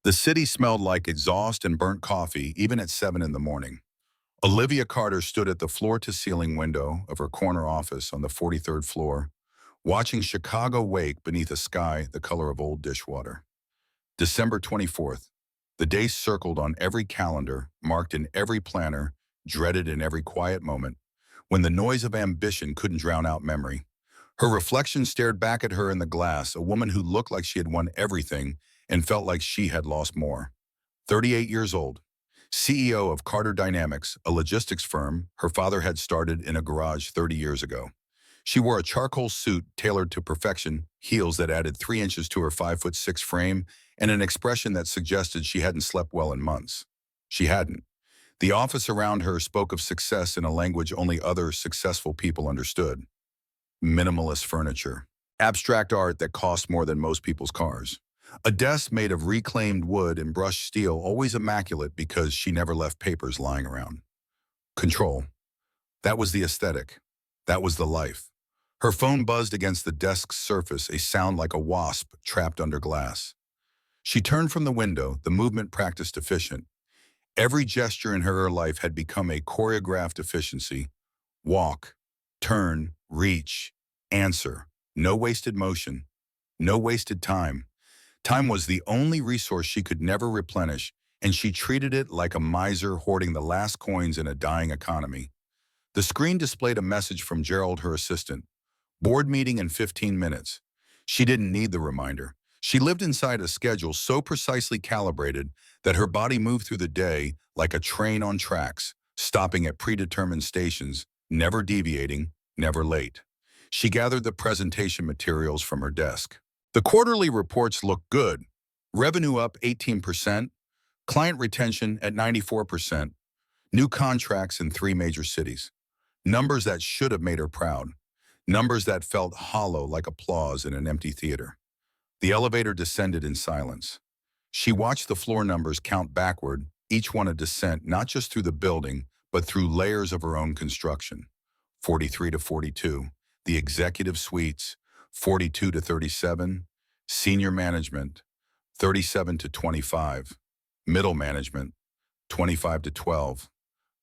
The city smelled like exhaust and burnt coffee, even at 7 in the morning. Olivia Carter stood at the floor-to-ceiling window of her corner office on the 43rd floor, watching Chicago wake beneath a sky the color of old dishwater. December 24th. The day circled on every calendar, marked in every planner, dreaded in every quiet moment, when the noise of ambition couldn't drown out memory. Her reflection stared back at her in the glass, a woman who looked like she had won everything and felt like she had lost more. 38 years old, CEO of Carter Dynamics, a logistics firm her father had started in a garage 30 years ago. She wore a charcoal suit tailored to perfection, heels that added 3 inches to her 5'6" frame, and an expression that suggested she hadn't slept well in months. She hadn't. The office around her spoke of success in a language only other successful people understood. Minimalist furniture. Abstract art that cost more than most people's cars. A desk made of reclaimed wood and brushed steel, always immaculate because she never left papers lying around. Control. That was the aesthetic. That was the life. Her phone buzzed against the desk's surface, a sound like a wasp trapped under glass. She turned from the window, the movement practiced efficient. Every gesture in her life had become a choreographed efficiency. Walk, turn, reach, answer. No wasted motion. No wasted time. Time was the only resource she could never replenish, and she treated it like a miser hoarding the last coins in a dying economy. The screen displayed a message from Gerald, her assistant. Board meeting in 15 minutes. She didn't need the reminder. She lived inside a schedule so precisely calibrated that her body moved through the day like a train on tracks, stopping at predetermined stations, never deviating, never late. She gathered the presentation materials from her desk. The quarterly reports looked good. Revenue up 18%, client retention at 94%, new contracts in 3 major cities. Numbers that should have made her proud. Numbers that felt hollow like applause in an empty theater. The elevator descended in silence. She watched the floor numbers count backward, each one a descent not just through the building, but through layers of her own construction. 43 to 42, the executive suites, 42 to 37, senior management, 37 to 25, middle management, 25 to 12,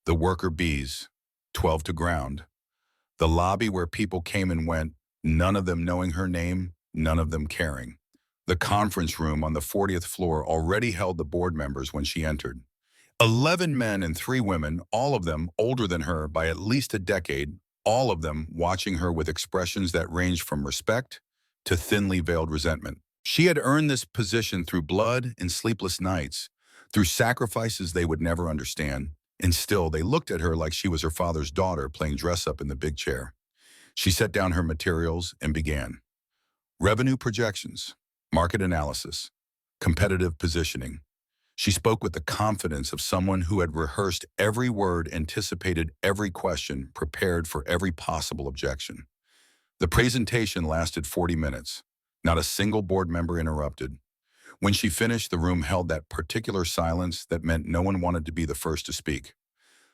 the worker bees, 12 to ground. The lobby where people came and went, none of them knowing her name, none of them caring. The conference room on the 40th floor already held the board members when she entered. 11 men and 3 women, all of them older than her by at least a decade, all of them watching her with expressions that ranged from respect to thinly veiled resentment. She had earned this position through blood and sleepless nights, through sacrifices they would never understand, and still they looked at her like she was her father's daughter playing dress-up in the big chair. She set down her materials and began. Revenue projections, market analysis, competitive positioning. She spoke with the confidence of someone who had rehearsed every word, anticipated every question, prepared for every possible objection. The presentation lasted 40 minutes. Not a single board member interrupted. When she finished, the room held that particular silence that meant no one wanted to be the first to speak.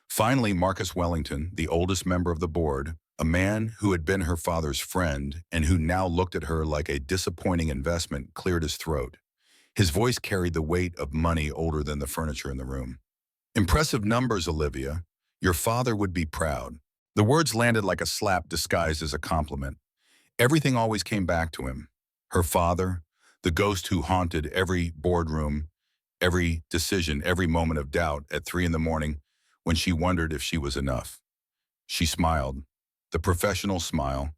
Finally, Marcus Wellington, the oldest member of the board, a man who had been her father's friend and who now looked at her like a disappointing investment, cleared his throat. His voice carried the weight of money older than the furniture in the room. Impressive numbers, Olivia. Your father would be proud. The words landed like a slap disguised as a compliment. Everything always came back to him. Her father, the ghost who haunted every boardroom, every decision, every moment of doubt at 3 in the morning when she wondered if she was enough. She smiled, the professional smile,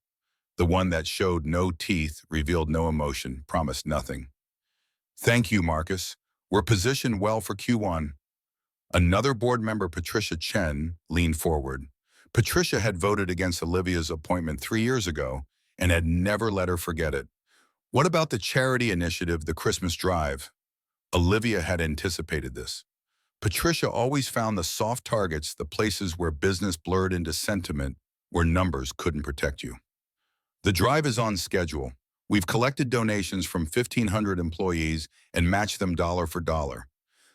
the one that showed no teeth, revealed no emotion, promised nothing. Thank you, Marcus. We're positioned well for Q1. Another board member, Patricia Chen, leaned forward. Patricia had voted against Olivia's appointment 3 years ago and had never let her forget it. What about the charity initiative, the Christmas drive? Olivia had anticipated this. Patricia always found the soft targets, the places where business blurred into sentiment, where numbers couldn't protect you. The drive is on schedule. We've collected donations from 1,500 employees and matched them dollar for dollar.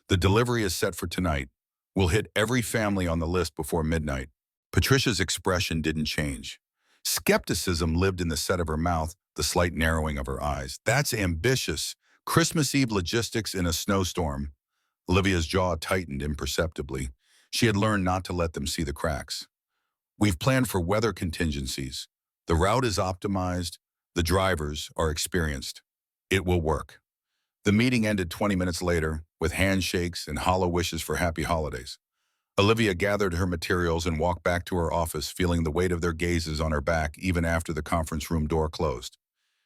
The delivery is set for tonight. We'll hit every family on the list before midnight. Patricia's expression didn't change. Skepticism lived in the set of her mouth, the slight narrowing of her eyes. That's ambitious. Christmas Eve logistics in a snowstorm. Olivia's jaw tightened imperceptibly. She had learned not to let them see the cracks. We've planned for weather contingencies. The route is optimized. The drivers are experienced. It will work. The meeting ended 20 minutes later with handshakes and hollow wishes for happy holidays. Olivia gathered her materials and walked back to her office, feeling the weight of their gazes on her back even after the conference room door closed.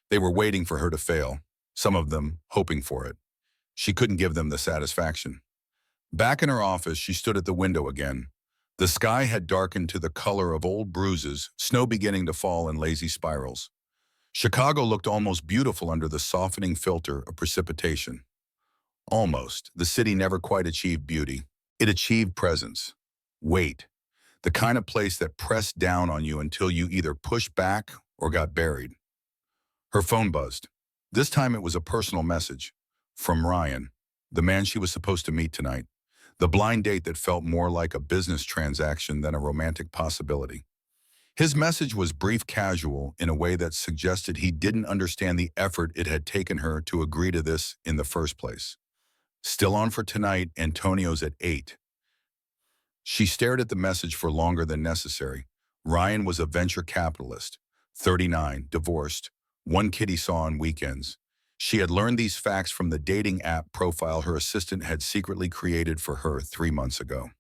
They were waiting for her to fail, some of them hoping for it. She couldn't give them the satisfaction. Back in her office, she stood at the window again. The sky had darkened to the color of old bruises, snow beginning to fall in lazy spirals. Chicago looked almost beautiful under the softening filter of precipitation. Almost. The city never quite achieved beauty. It achieved presence. Weight. The kind of place that pressed down on you until you either pushed back or got buried. Her phone buzzed. This time it was a personal message. From Ryan, the man she was supposed to meet tonight. The blind date that felt more like a business transaction than a romantic possibility. His message was brief, casual, in a way that suggested he didn't understand the effort it had taken her to agree to this in the first place. Still on for tonight, Antonio's at 8. She stared at the message for longer than necessary. Ryan was a venture capitalist, 39, divorced, one kid he saw on weekends. She had learned these facts from the dating app profile her assistant had secretly created for her 3 months ago.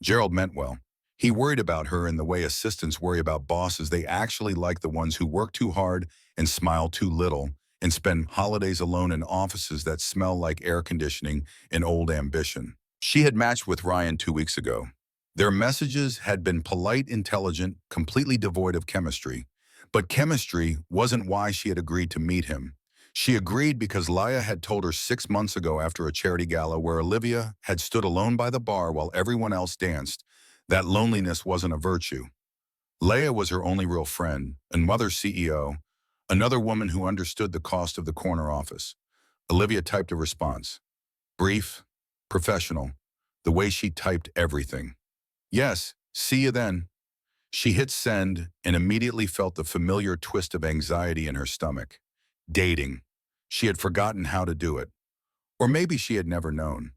Gerald meant well. He worried about her in the way assistants worry about bosses. They actually like the ones who work too hard and smile too little and spend holidays alone in offices that smell like air conditioning and old ambition. She had matched with Ryan 2 weeks ago. Their messages had been polite, intelligent, completely devoid of chemistry. But chemistry wasn't why she had agreed to meet him. She agreed because Laia had told her 6 months ago after a charity gala where Olivia had stood alone by the bar while everyone else danced, that loneliness wasn't a virtue. Leia was her only real friend, another CEO, another woman who understood the cost of the corner office. Olivia typed a response. Brief, professional, the way she typed everything. Yes, see you then. She hit send and immediately felt the familiar twist of anxiety in her stomach. Dating. She had forgotten how to do it. Or maybe she had never known.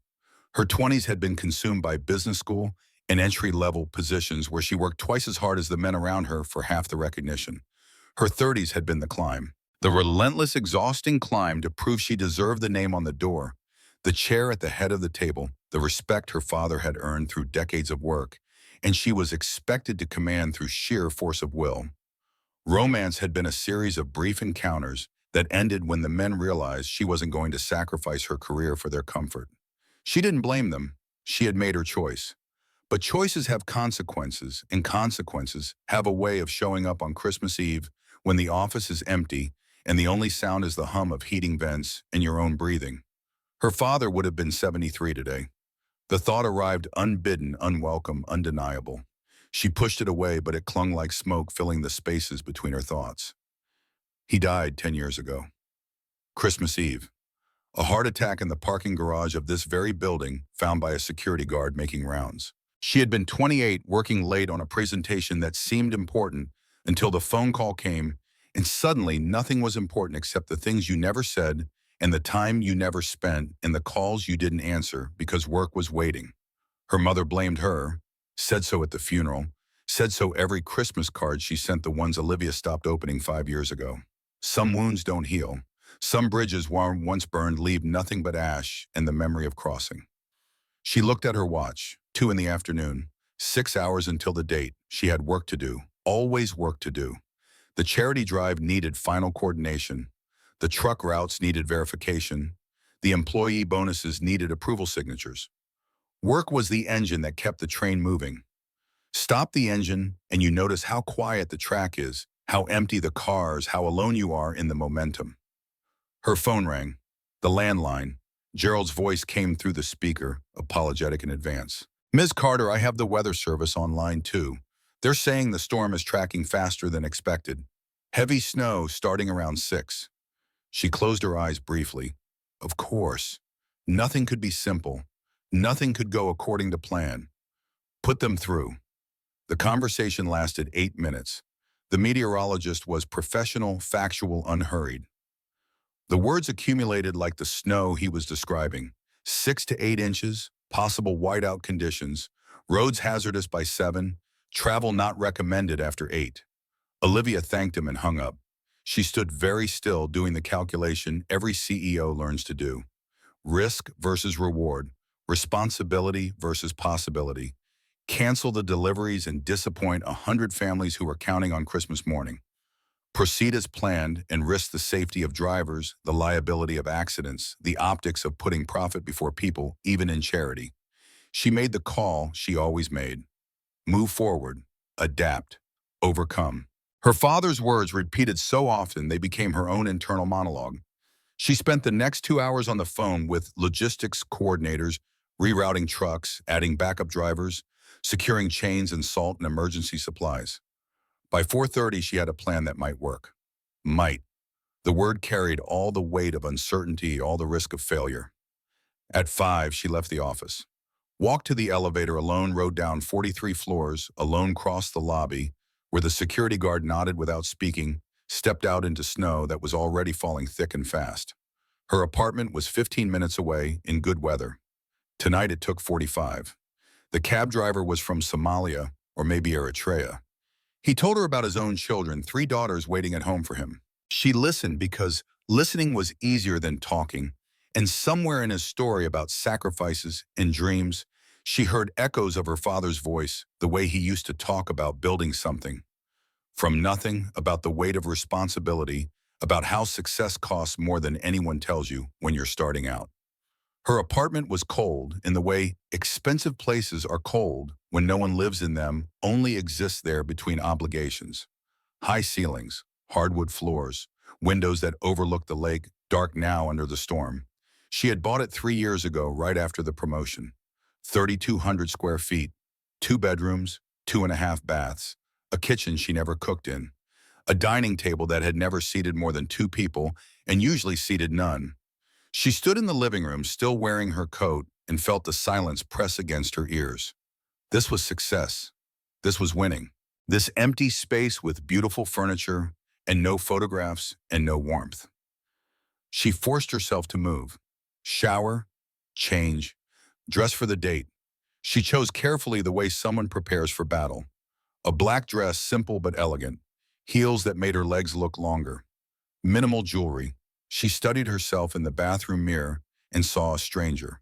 Her 20s had been consumed by business school and entry-level positions where she worked twice as hard as the men around her for half the recognition. Her 30s had been the climb. The relentless, exhausting climb to prove she deserved the name on the door, the chair at the head of the table, the respect her father had earned through decades of work, and she was expected to command through sheer force of will. Romance had been a series of brief encounters that ended when the men realized she wasn't going to sacrifice her career for their comfort. She didn't blame them. She had made her choice. But choices have consequences, and consequences have a way of showing up on Christmas Eve when the office is empty and the only sound is the hum of heating vents and your own breathing. Her father would have been 73 today. The thought arrived unbidden, unwelcome, undeniable. She pushed it away, but it clung like smoke, filling the spaces between her thoughts. He died 10 years ago. Christmas Eve. A heart attack in the parking garage of this very building, found by a security guard making rounds. She had been 28, working late on a presentation that seemed important until the phone call came, and suddenly nothing was important except the things you never said and the time you never spent and the calls you didn't answer because work was waiting. Her mother blamed her, said so at the funeral, said so every Christmas card she sent, the ones Olivia stopped opening 5 years ago. Some wounds don't heal. Some bridges once burned leave nothing but ash and the memory of crossing. She looked at her watch, 2 in the afternoon, 6 hours until the date. She had work to do, always work to do. The charity drive needed final coordination. The truck routes needed verification. The employee bonuses needed approval signatures. Work was the engine that kept the train moving. Stop the engine and you notice how quiet the track is, how empty the cars, how alone you are in the momentum. Her phone rang. The landline. Gerald's voice came through the speaker, apologetic in advance. Ms. Carter, I have the weather service on line 2. They're saying the storm is tracking faster than expected. Heavy snow starting around 6. She closed her eyes briefly. Of course. Nothing could be simple. Nothing could go according to plan. Put them through. The conversation lasted 8 minutes. The meteorologist was professional, factual, unhurried. The words accumulated like the snow he was describing. 6 to 8 inches, possible whiteout conditions, roads hazardous by 7, travel not recommended after 8. Olivia thanked him and hung up. She stood very still doing the calculation every CEO learns to do. Risk versus reward, responsibility versus possibility. Cancel the deliveries and disappoint 100 families who are counting on Christmas morning. Proceed as planned and risk the safety of drivers, the liability of accidents, the optics of putting profit before people, even in charity. She made the call she always made. Move forward, adapt, overcome. Her father's words repeated so often they became her own internal monologue. She spent the next 2 hours on the phone with logistics coordinators, rerouting trucks, adding backup drivers, securing chains and salt and emergency supplies. By 4:30, she had a plan that might work. Might. The word carried all the weight of uncertainty, all the risk of failure. At 5, she left the office. Walked to the elevator alone, rode down 43 floors, alone crossed the lobby, where the security guard nodded without speaking, stepped out into snow that was already falling thick and fast. Her apartment was 15 minutes away, in good weather. Tonight it took 45. The cab driver was from Somalia, or maybe Eritrea. He told her about his own children, 3 daughters waiting at home for him. She listened because listening was easier than talking, and somewhere in his story about sacrifices and dreams, she heard echoes of her father's voice, the way he used to talk about building something. From nothing, about the weight of responsibility, about how success costs more than anyone tells you when you're starting out. Her apartment was cold in the way expensive places are cold when no one lives in them, only exists there between obligations. High ceilings, hardwood floors, windows that overlook the lake, dark now under the storm. She had bought it 3 years ago, right after the promotion. 3,200 square feet, 2 bedrooms, 2.5 baths, a kitchen she never cooked in, a dining table that had never seated more than 2 people and usually seated none. She stood in the living room, still wearing her coat, and felt the silence press against her ears. This was success. This was winning. This empty space with beautiful furniture and no photographs and no warmth. She forced herself to move. Shower, change, dress for the date. She chose carefully the way someone prepares for battle. A black dress, simple but elegant. Heels that made her legs look longer. Minimal jewelry. She studied herself in the bathroom mirror and saw a stranger.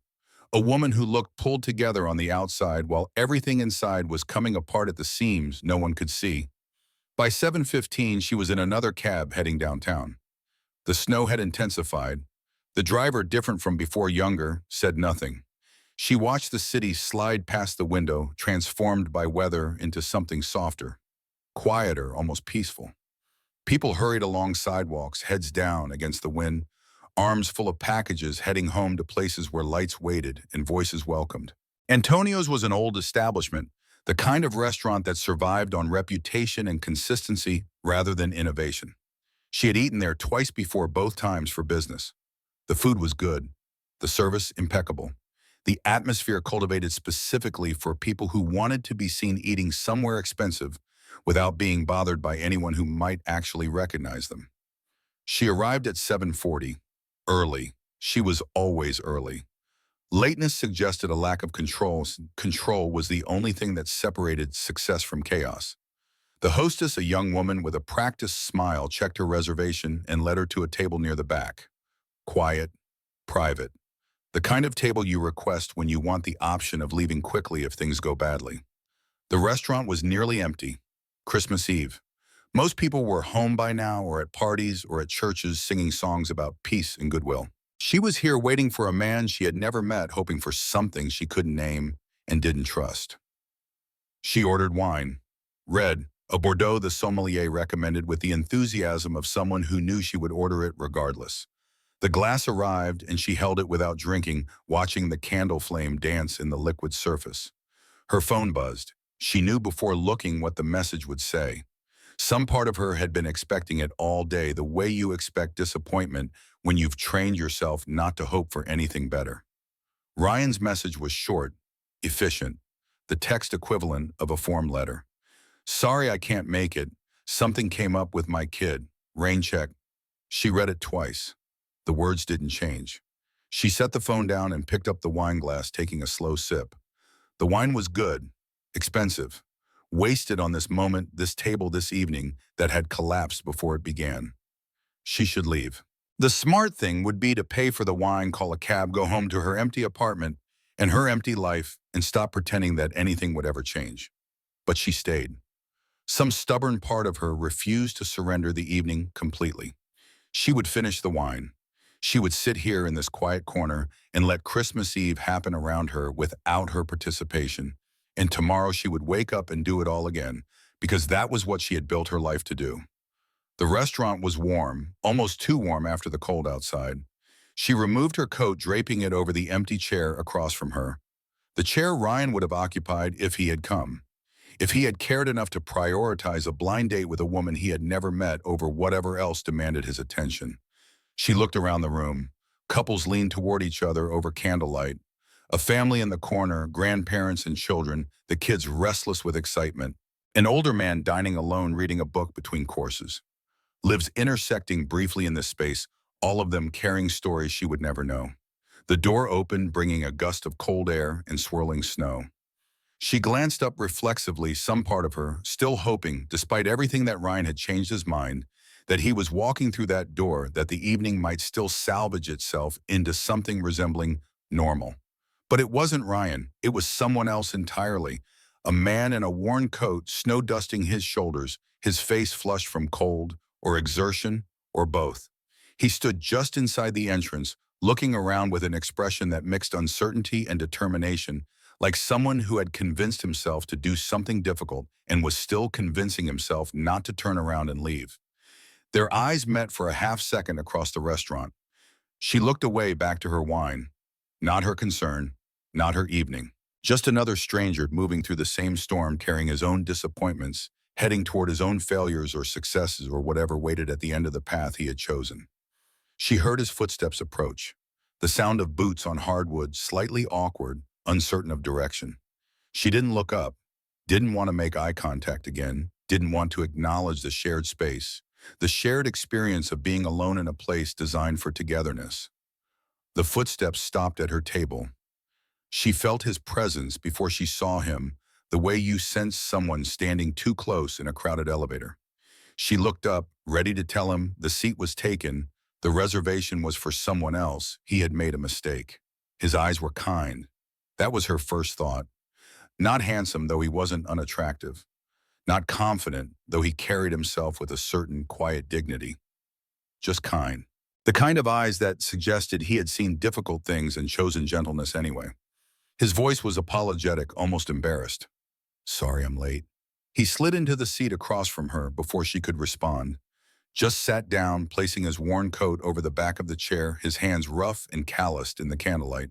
A woman who looked pulled together on the outside while everything inside was coming apart at the seams no one could see. By 7:15, she was in another cab heading downtown. The snow had intensified. The driver, different from before, younger, said nothing. She watched the city slide past the window, transformed by weather into something softer, quieter, almost peaceful. People hurried along sidewalks, heads down against the wind, arms full of packages heading home to places where lights waited and voices welcomed. Antonio's was an old establishment, the kind of restaurant that survived on reputation and consistency rather than innovation. She had eaten there twice before, both times for business. The food was good, the service impeccable, the atmosphere cultivated specifically for people who wanted to be seen eating somewhere expensive without being bothered by anyone who might actually recognize them. She arrived at 7:40, early. She was always early. Lateness suggested a lack of control. Control was the only thing that separated success from chaos. The hostess, a young woman with a practiced smile, checked her reservation and led her to a table near the back. Quiet, private. The kind of table you request when you want the option of leaving quickly if things go badly. The restaurant was nearly empty. Christmas Eve. Most people were home by now, or at parties or at churches singing songs about peace and goodwill. She was here waiting for a man she had never met, hoping for something she couldn't name and didn't trust. She ordered wine. Red, a Bordeaux the sommelier recommended with the enthusiasm of someone who knew she would order it regardless. The glass arrived and she held it without drinking, watching the candle flame dance in the liquid surface. Her phone buzzed. She knew before looking what the message would say. Some part of her had been expecting it all day, the way you expect disappointment when you've trained yourself not to hope for anything better. Ryan's message was short, efficient, the text equivalent of a form letter. Sorry I can't make it. Something came up with my kid. Rain check. She read it twice. The words didn't change. She set the phone down and picked up the wine glass, taking a slow sip. The wine was good, expensive, wasted on this moment, this table, this evening that had collapsed before it began. She should leave. The smart thing would be to pay for the wine, call a cab, go home to her empty apartment and her empty life, and stop pretending that anything would ever change. But she stayed. Some stubborn part of her refused to surrender the evening completely. She would finish the wine. She would sit here in this quiet corner and let Christmas Eve happen around her without her participation. And tomorrow she would wake up and do it all again, because that was what she had built her life to do. The restaurant was warm, almost too warm after the cold outside. She removed her coat, draping it over the empty chair across from her. The chair Ryan would have occupied if he had come. If he had cared enough to prioritize a blind date with a woman he had never met over whatever else demanded his attention. She looked around the room. Couples leaned toward each other over candlelight. A family in the corner, grandparents and children, the kids restless with excitement. An older man dining alone reading a book between courses. Lives intersecting briefly in this space, all of them carrying stories she would never know. The door opened, bringing a gust of cold air and swirling snow. She glanced up reflexively, some part of her, still hoping, despite everything that Ryan had changed his mind, that he was walking through that door, that the evening might still salvage itself into something resembling normal. But it wasn't Ryan, it was someone else entirely. A man in a worn coat, snow dusting his shoulders, his face flushed from cold, or exertion, or both. He stood just inside the entrance, looking around with an expression that mixed uncertainty and determination, like someone who had convinced himself to do something difficult and was still convincing himself not to turn around and leave. Their eyes met for a half second across the restaurant. She looked away, back to her wine. Not her concern, not her evening. Just another stranger moving through the same storm, carrying his own disappointments, heading toward his own failures or successes or whatever waited at the end of the path he had chosen. She heard his footsteps approach, the sound of boots on hardwood, slightly awkward, uncertain of direction. She didn't look up, didn't want to make eye contact again, didn't want to acknowledge the shared space, the shared experience of being alone in a place designed for togetherness. The footsteps stopped at her table. She felt his presence before she saw him, the way you sense someone standing too close in a crowded elevator. She looked up, ready to tell him the seat was taken, the reservation was for someone else, he had made a mistake. His eyes were kind. That was her first thought. Not handsome, though he wasn't unattractive. Not confident, though he carried himself with a certain quiet dignity. Just kind. The kind of eyes that suggested he had seen difficult things and chosen gentleness anyway. His voice was apologetic, almost embarrassed. "Sorry I'm late." He slid into the seat across from her before she could respond. Just sat down, placing his worn coat over the back of the chair, his hands rough and calloused in the candlelight.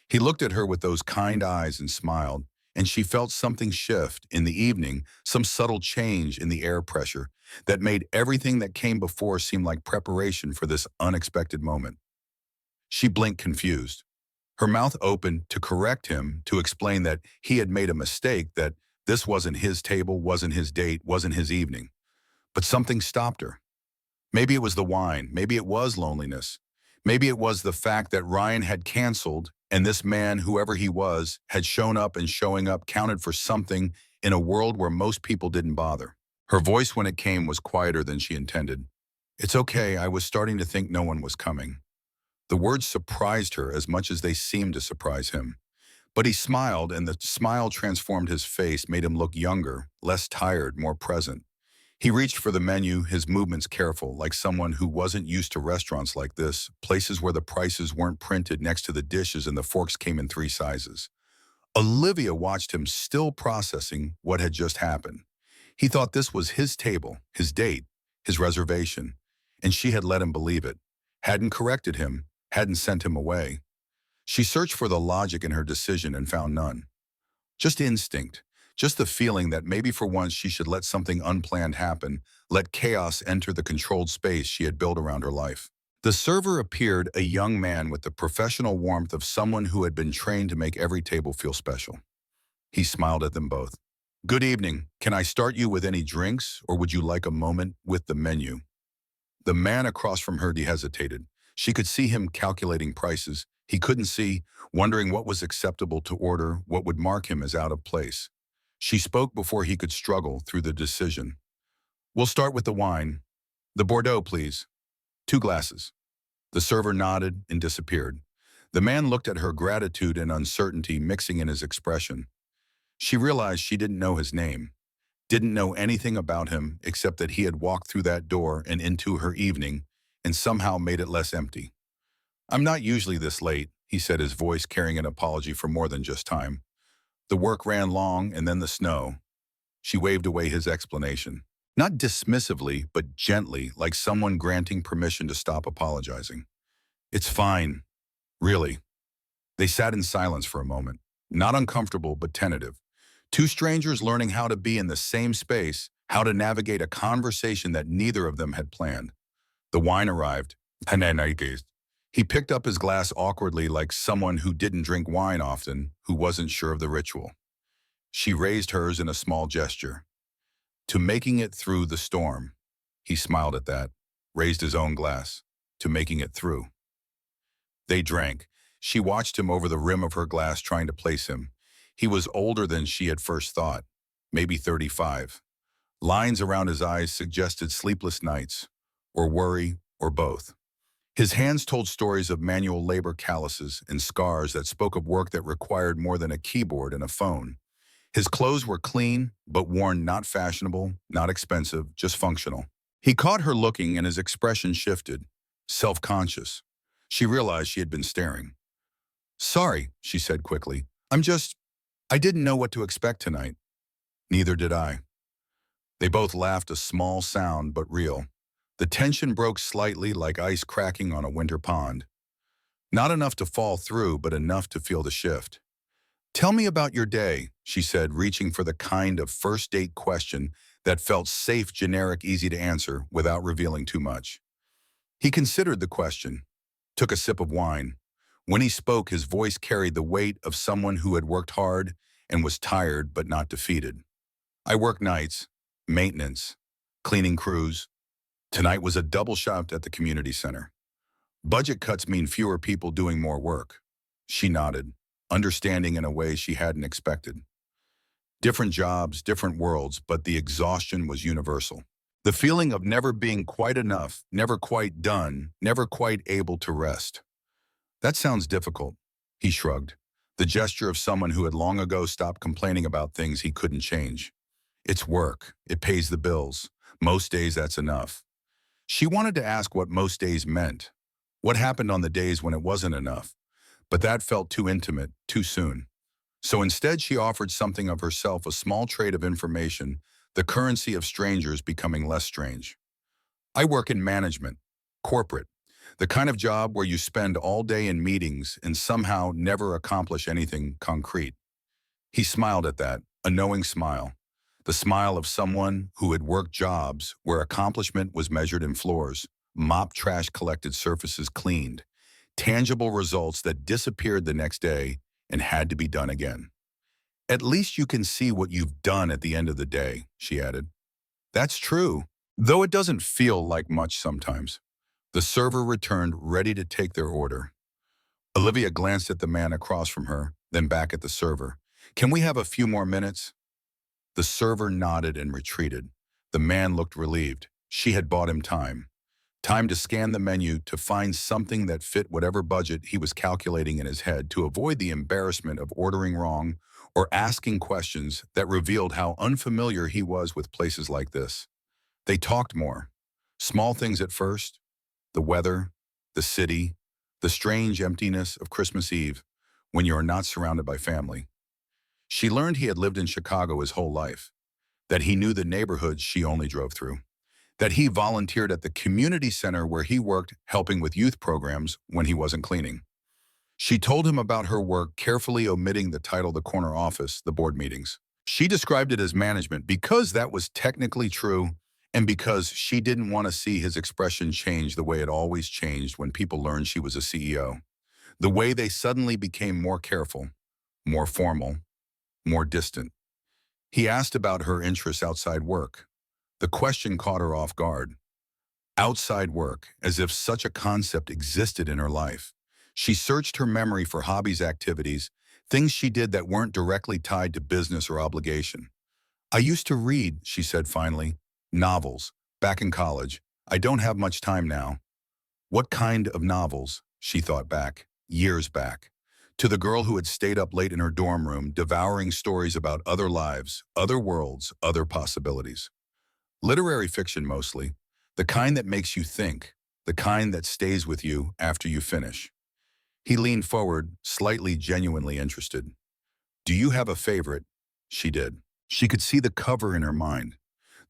He looked at her with those kind eyes and smiled, and she felt something shift in the evening, some subtle change in the air pressure that made everything that came before seem like preparation for this unexpected moment. She blinked, confused. Her mouth opened to correct him, to explain that he had made a mistake, that this wasn't his table, wasn't his date, wasn't his evening. But something stopped her. Maybe it was the wine, maybe it was loneliness. Maybe it was the fact that Ryan had canceled and this man, whoever he was, had shown up, and showing up counted for something in a world where most people didn't bother. Her voice, when it came, was quieter than she intended. "It's okay, I was starting to think no one was coming." The words surprised her as much as they seemed to surprise him. But he smiled, and the smile transformed his face, made him look younger, less tired, more present. He reached for the menu, his movements careful, like someone who wasn't used to restaurants like this, places where the prices weren't printed next to the dishes and the forks came in 3 sizes. Olivia watched him, still processing what had just happened. He thought this was his table, his date, his reservation, and she had let him believe it, hadn't corrected him, hadn't sent him away. She searched for the logic in her decision and found none. Just instinct. Just the feeling that maybe for once she should let something unplanned happen, let chaos enter the controlled space she had built around her life. The server appeared, a young man with the professional warmth of someone who had been trained to make every table feel special. He smiled at them both. "Good evening. Can I start you with any drinks, or would you like a moment with the menu?" The man across from her hesitated. She could see him calculating prices. He couldn't see, wondering what was acceptable to order, what would mark him as out of place. She spoke before he could struggle through the decision. "We'll start with the wine. The Bordeaux, please. 2 glasses." The server nodded and disappeared. The man looked at her, gratitude and uncertainty mixing in his expression. She realized she didn't know his name, didn't know anything about him except that he had walked through that door and into her evening and somehow made it less empty. "I'm not usually this late," he said, his voice carrying an apology for more than just time. "The work ran long and then the snow." She waved away his explanation. Not dismissively, but gently, like someone granting permission to stop apologizing. "It's fine, really." They sat in silence for a moment, not uncomfortable but tentative. Two strangers learning how to be in the same space, how to navigate a conversation that neither of them had planned. The wine arrived. He picked up his glass awkwardly, like someone who didn't drink wine often, who wasn't sure of the ritual. She raised hers in a small gesture. "To making it through the storm." He smiled at that, raised his own glass. "To making it through." They drank. She watched him over the rim of her glass, trying to place him. He was older than she had first thought, maybe 35. Lines around his eyes suggested sleepless nights, or worry, or both. His hands told stories of manual labor calluses and scars that spoke of work that required more than a keyboard and a phone. His clothes were clean, but worn, not fashionable, not expensive, just functional. He caught her looking and his expression shifted, self-conscious. She realized she had been staring. "Sorry," she said quickly. I didn't know what to expect tonight." "Neither did I." They both laughed, a small sound but real. The tension broke slightly, like ice cracking on a winter pond. Not enough to fall through, but enough to feel the shift. "Tell me about your day," she said, reaching for the kind of first date question that felt safe, generic, easy to answer without revealing too much. He considered the question, took a sip of wine. When he spoke, his voice carried the weight of someone who had worked hard and was tired but not defeated. "I work nights, maintenance, cleaning crews. Tonight was a double shift at the community center. Budget cuts mean fewer people doing more work." She nodded, understanding in a way she hadn't expected. Different jobs, different worlds, but the exhaustion was universal. The feeling of never being quite enough, never quite done, never quite able to rest. "That sounds difficult," he shrugged, the gesture of someone who had long ago stopped complaining about things he couldn't change. "It's work. It pays the bills. Most days that's enough." She wanted to ask what most days meant. What happened on the days when it wasn't enough? But that felt too intimate, too soon. So instead she offered something of herself, a small trade of information, the currency of strangers becoming less strange. "I work in management, corporate. The kind of job where you spend all day in meetings and somehow never accomplish anything concrete." He smiled at that, a knowing smile. The smile of someone who had worked jobs where accomplishment was measured in floors, mopped trash, collected, surfaces cleaned, tangible results that disappeared the next day and had to be done again. "At least you can see what you've done at the end of the day," she added. "That's true, though it doesn't feel like much sometimes." The server returned, ready to take their order. Olivia glanced at the man across from her, then back at the server. "Can we have a few more minutes?" The server nodded and retreated. The man looked relieved. She had bought him time. Time to scan the menu, to find something that fit whatever budget he was calculating in his head, to avoid the embarrassment of ordering wrong or asking questions that revealed how unfamiliar he was with places like this. They talked more. Small things at first. The weather, the city, the strange emptiness of Christmas Eve when you are not surrounded by family. She learned he had lived in Chicago his whole life, that he knew the neighborhoods she only drove through, that he volunteered at the community center where he worked, helping with youth programs when he wasn't cleaning. She told him about her work, carefully omitting the title, the corner office, the board meetings. She described it as management because that was technically true and because she didn't want to see his expression change the way it always changed when people learned she was a CEO. The way they suddenly became more careful, more formal, more distant. He asked about her interests outside work. The question caught her off guard. Outside work, as if such a concept existed in her life. She searched her memory for hobbies, activities, things she did that weren't directly tied to business or obligation. I used to read, she said finally, novels, back in college. I don't have much time now. What kind of novels? She thought back, years back, to the girl who had stayed up late in her dorm room, devouring stories about other lives, other worlds, other possibilities. Literary fiction mostly, the kind that makes you think, the kind that stays with you after you finish. He leaned forward, slightly genuinely interested. Do you have a favorite? She did. She could see the cover in her mind.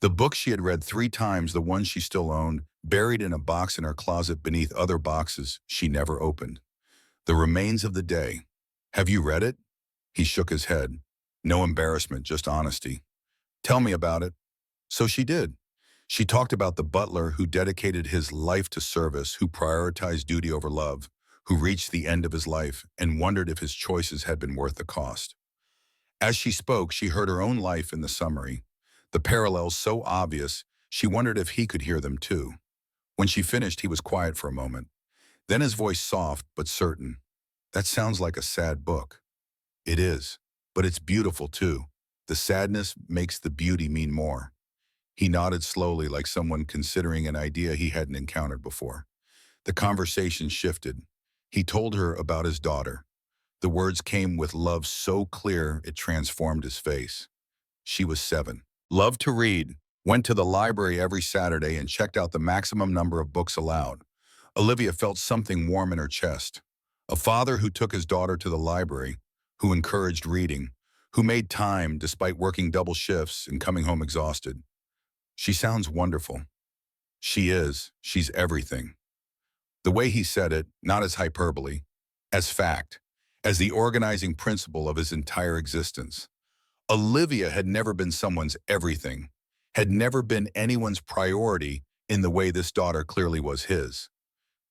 The book she had read 3 times, the one she still owned, buried in a box in her closet beneath other boxes she never opened. The Remains of the Day. Have you read it? He shook his head. No embarrassment, just honesty. Tell me about it. So she did. She talked about the butler who dedicated his life to service, who prioritized duty over love, who reached the end of his life and wondered if his choices had been worth the cost. As she spoke, she heard her own life in the summary, the parallels so obvious, she wondered if he could hear them too. When she finished, he was quiet for a moment. Then his voice soft but certain. That sounds like a sad book. It is, but it's beautiful too. The sadness makes the beauty mean more. He nodded slowly like someone considering an idea he hadn't encountered before. The conversation shifted. He told her about his daughter. The words came with love so clear it transformed his face. She was 7. Loved to read, went to the library every Saturday and checked out the maximum number of books allowed. Olivia felt something warm in her chest. A father who took his daughter to the library, who encouraged reading, who made time despite working double shifts and coming home exhausted. She sounds wonderful. She is. She's everything. The way he said it, not as hyperbole, as fact, as the organizing principle of his entire existence. Olivia had never been someone's everything, had never been anyone's priority in the way this daughter clearly was his.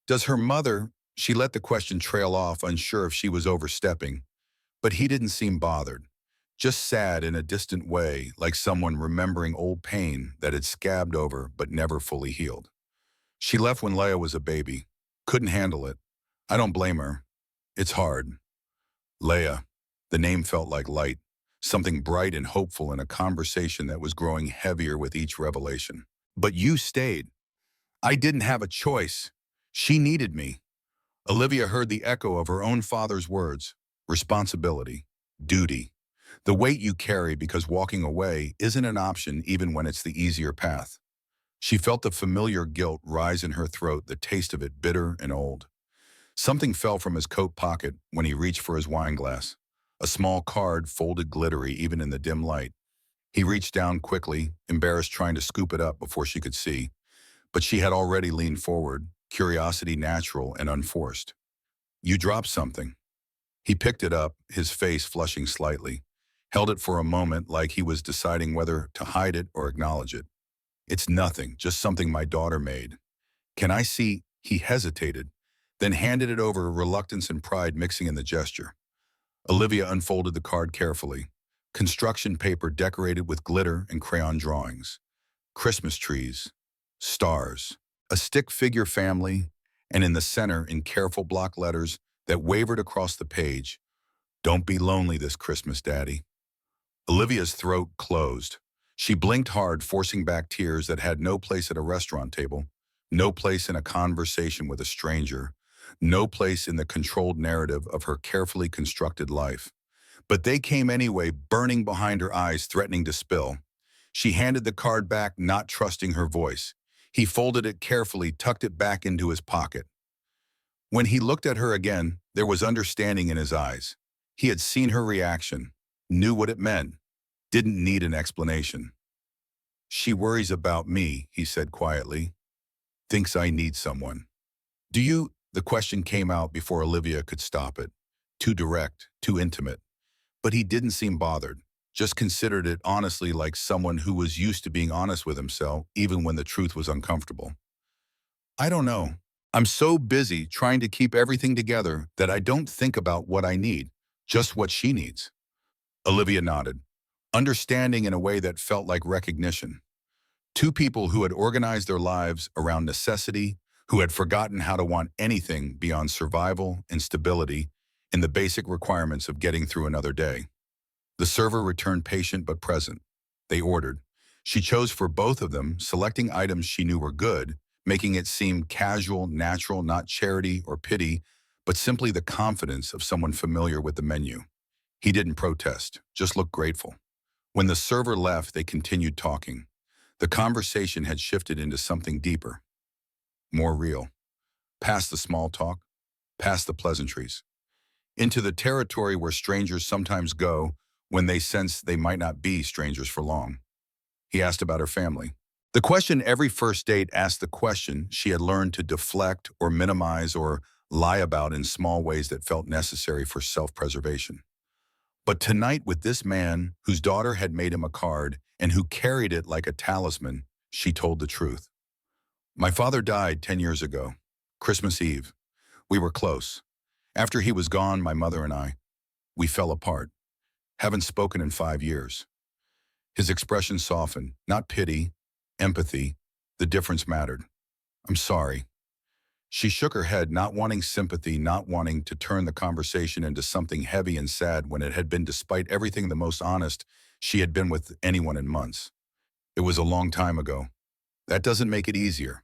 Does her mother, she let the question trail off, unsure if she was overstepping, but he didn't seem bothered, just sad in a distant way, like someone remembering old pain that had scabbed over but never fully healed. She left when Leia was a baby, couldn't handle it. I don't blame her. It's hard. Leia, the name felt like light, something bright and hopeful in a conversation that was growing heavier with each revelation. But you stayed. I didn't have a choice. She needed me. Olivia heard the echo of her own father's words. Responsibility. Duty. The weight you carry because walking away isn't an option even when it's the easier path. She felt the familiar guilt rise in her throat, the taste of it bitter and old. Something fell from his coat pocket when he reached for his wine glass. A small card folded glittery even in the dim light. He reached down quickly, embarrassed trying to scoop it up before she could see. But she had already leaned forward, curiosity natural and unforced. You dropped something. He picked it up, his face flushing slightly, held it for a moment like he was deciding whether to hide it or acknowledge it. It's nothing, just something my daughter made. Can I see? He hesitated, then handed it over, reluctance and pride mixing in the gesture. Olivia unfolded the card carefully. Construction paper decorated with glitter and crayon drawings. Christmas trees. Stars. A stick figure family, and in the center, in careful block letters that wavered across the page, "Don't be lonely this Christmas, Daddy." Olivia's throat closed. She blinked hard, forcing back tears that had no place at a restaurant table, no place in a conversation with a stranger, no place in the controlled narrative of her carefully constructed life. But they came anyway, burning behind her eyes, threatening to spill. She handed the card back, not trusting her voice. He folded it carefully, tucked it back into his pocket. When he looked at her again, there was understanding in his eyes. He had seen her reaction, knew what it meant, didn't need an explanation. She worries about me, he said quietly. Thinks I need someone. Do you? The question came out before Olivia could stop it. Too direct, too intimate. But he didn't seem bothered, just considered it honestly, like someone who was used to being honest with himself, even when the truth was uncomfortable. I don't know. I'm so busy trying to keep everything together that I don't think about what I need, just what she needs. Olivia nodded, understanding in a way that felt like recognition. Two people who had organized their lives around necessity, who had forgotten how to want anything beyond survival and stability and the basic requirements of getting through another day. The server returned patient but present. They ordered. She chose for both of them, selecting items she knew were good, making it seem casual, natural, not charity or pity, but simply the confidence of someone familiar with the menu. He didn't protest, just looked grateful. When the server left, they continued talking. The conversation had shifted into something deeper, more real, past the small talk, past the pleasantries, into the territory where strangers sometimes go when they sense they might not be strangers for long. He asked about her family. The question every first date asked, the question she had learned to deflect or minimize or lie about in small ways that felt necessary for self-preservation. But tonight, with this man whose daughter had made him a card and who carried it like a talisman, she told the truth. My father died 10 years ago, Christmas Eve. We were close. After he was gone, my mother and we fell apart. Haven't spoken in 5 years. His expression softened, not pity, empathy. The difference mattered. I'm sorry. She shook her head, not wanting sympathy, not wanting to turn the conversation into something heavy and sad when it had been, despite everything, the most honest she had been with anyone in months. It was a long time ago. That doesn't make it easier.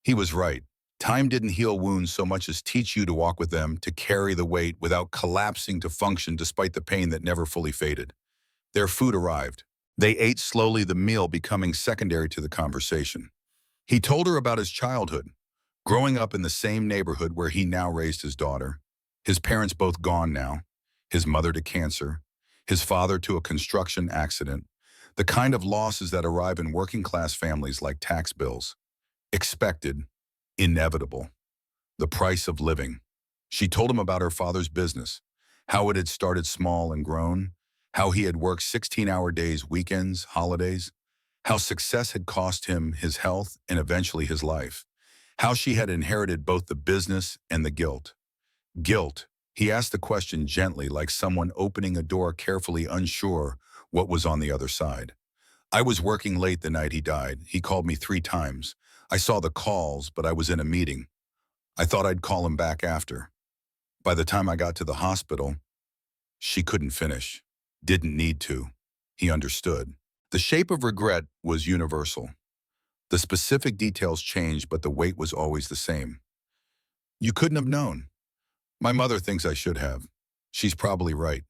He was right. Time didn't heal wounds so much as teach you to walk with them, to carry the weight without collapsing, to function despite the pain that never fully faded. Their food arrived. They ate slowly, the meal becoming secondary to the conversation. He told her about his childhood, growing up in the same neighborhood where he now raised his daughter. His parents both gone now, his mother to cancer, his father to a construction accident, the kind of losses that arrive in working-class families like tax bills. Expected, inevitable, the price of living. She told him about her father's business, how it had started small and grown, how he had worked 16-hour days, weekends, holidays, how success had cost him his health and eventually his life, how she had inherited both the business and the guilt. Guilt. He asked the question gently, like someone opening a door carefully, unsure what was on the other side. I was working late the night he died. He called me 3 times. I saw the calls, but I was in a meeting. I thought I'd call him back after. By the time I got to the hospital, she couldn't finish. Didn't need to. He understood. The shape of regret was universal. The specific details changed, but the weight was always the same. You couldn't have known. My mother thinks I should have. She's probably right.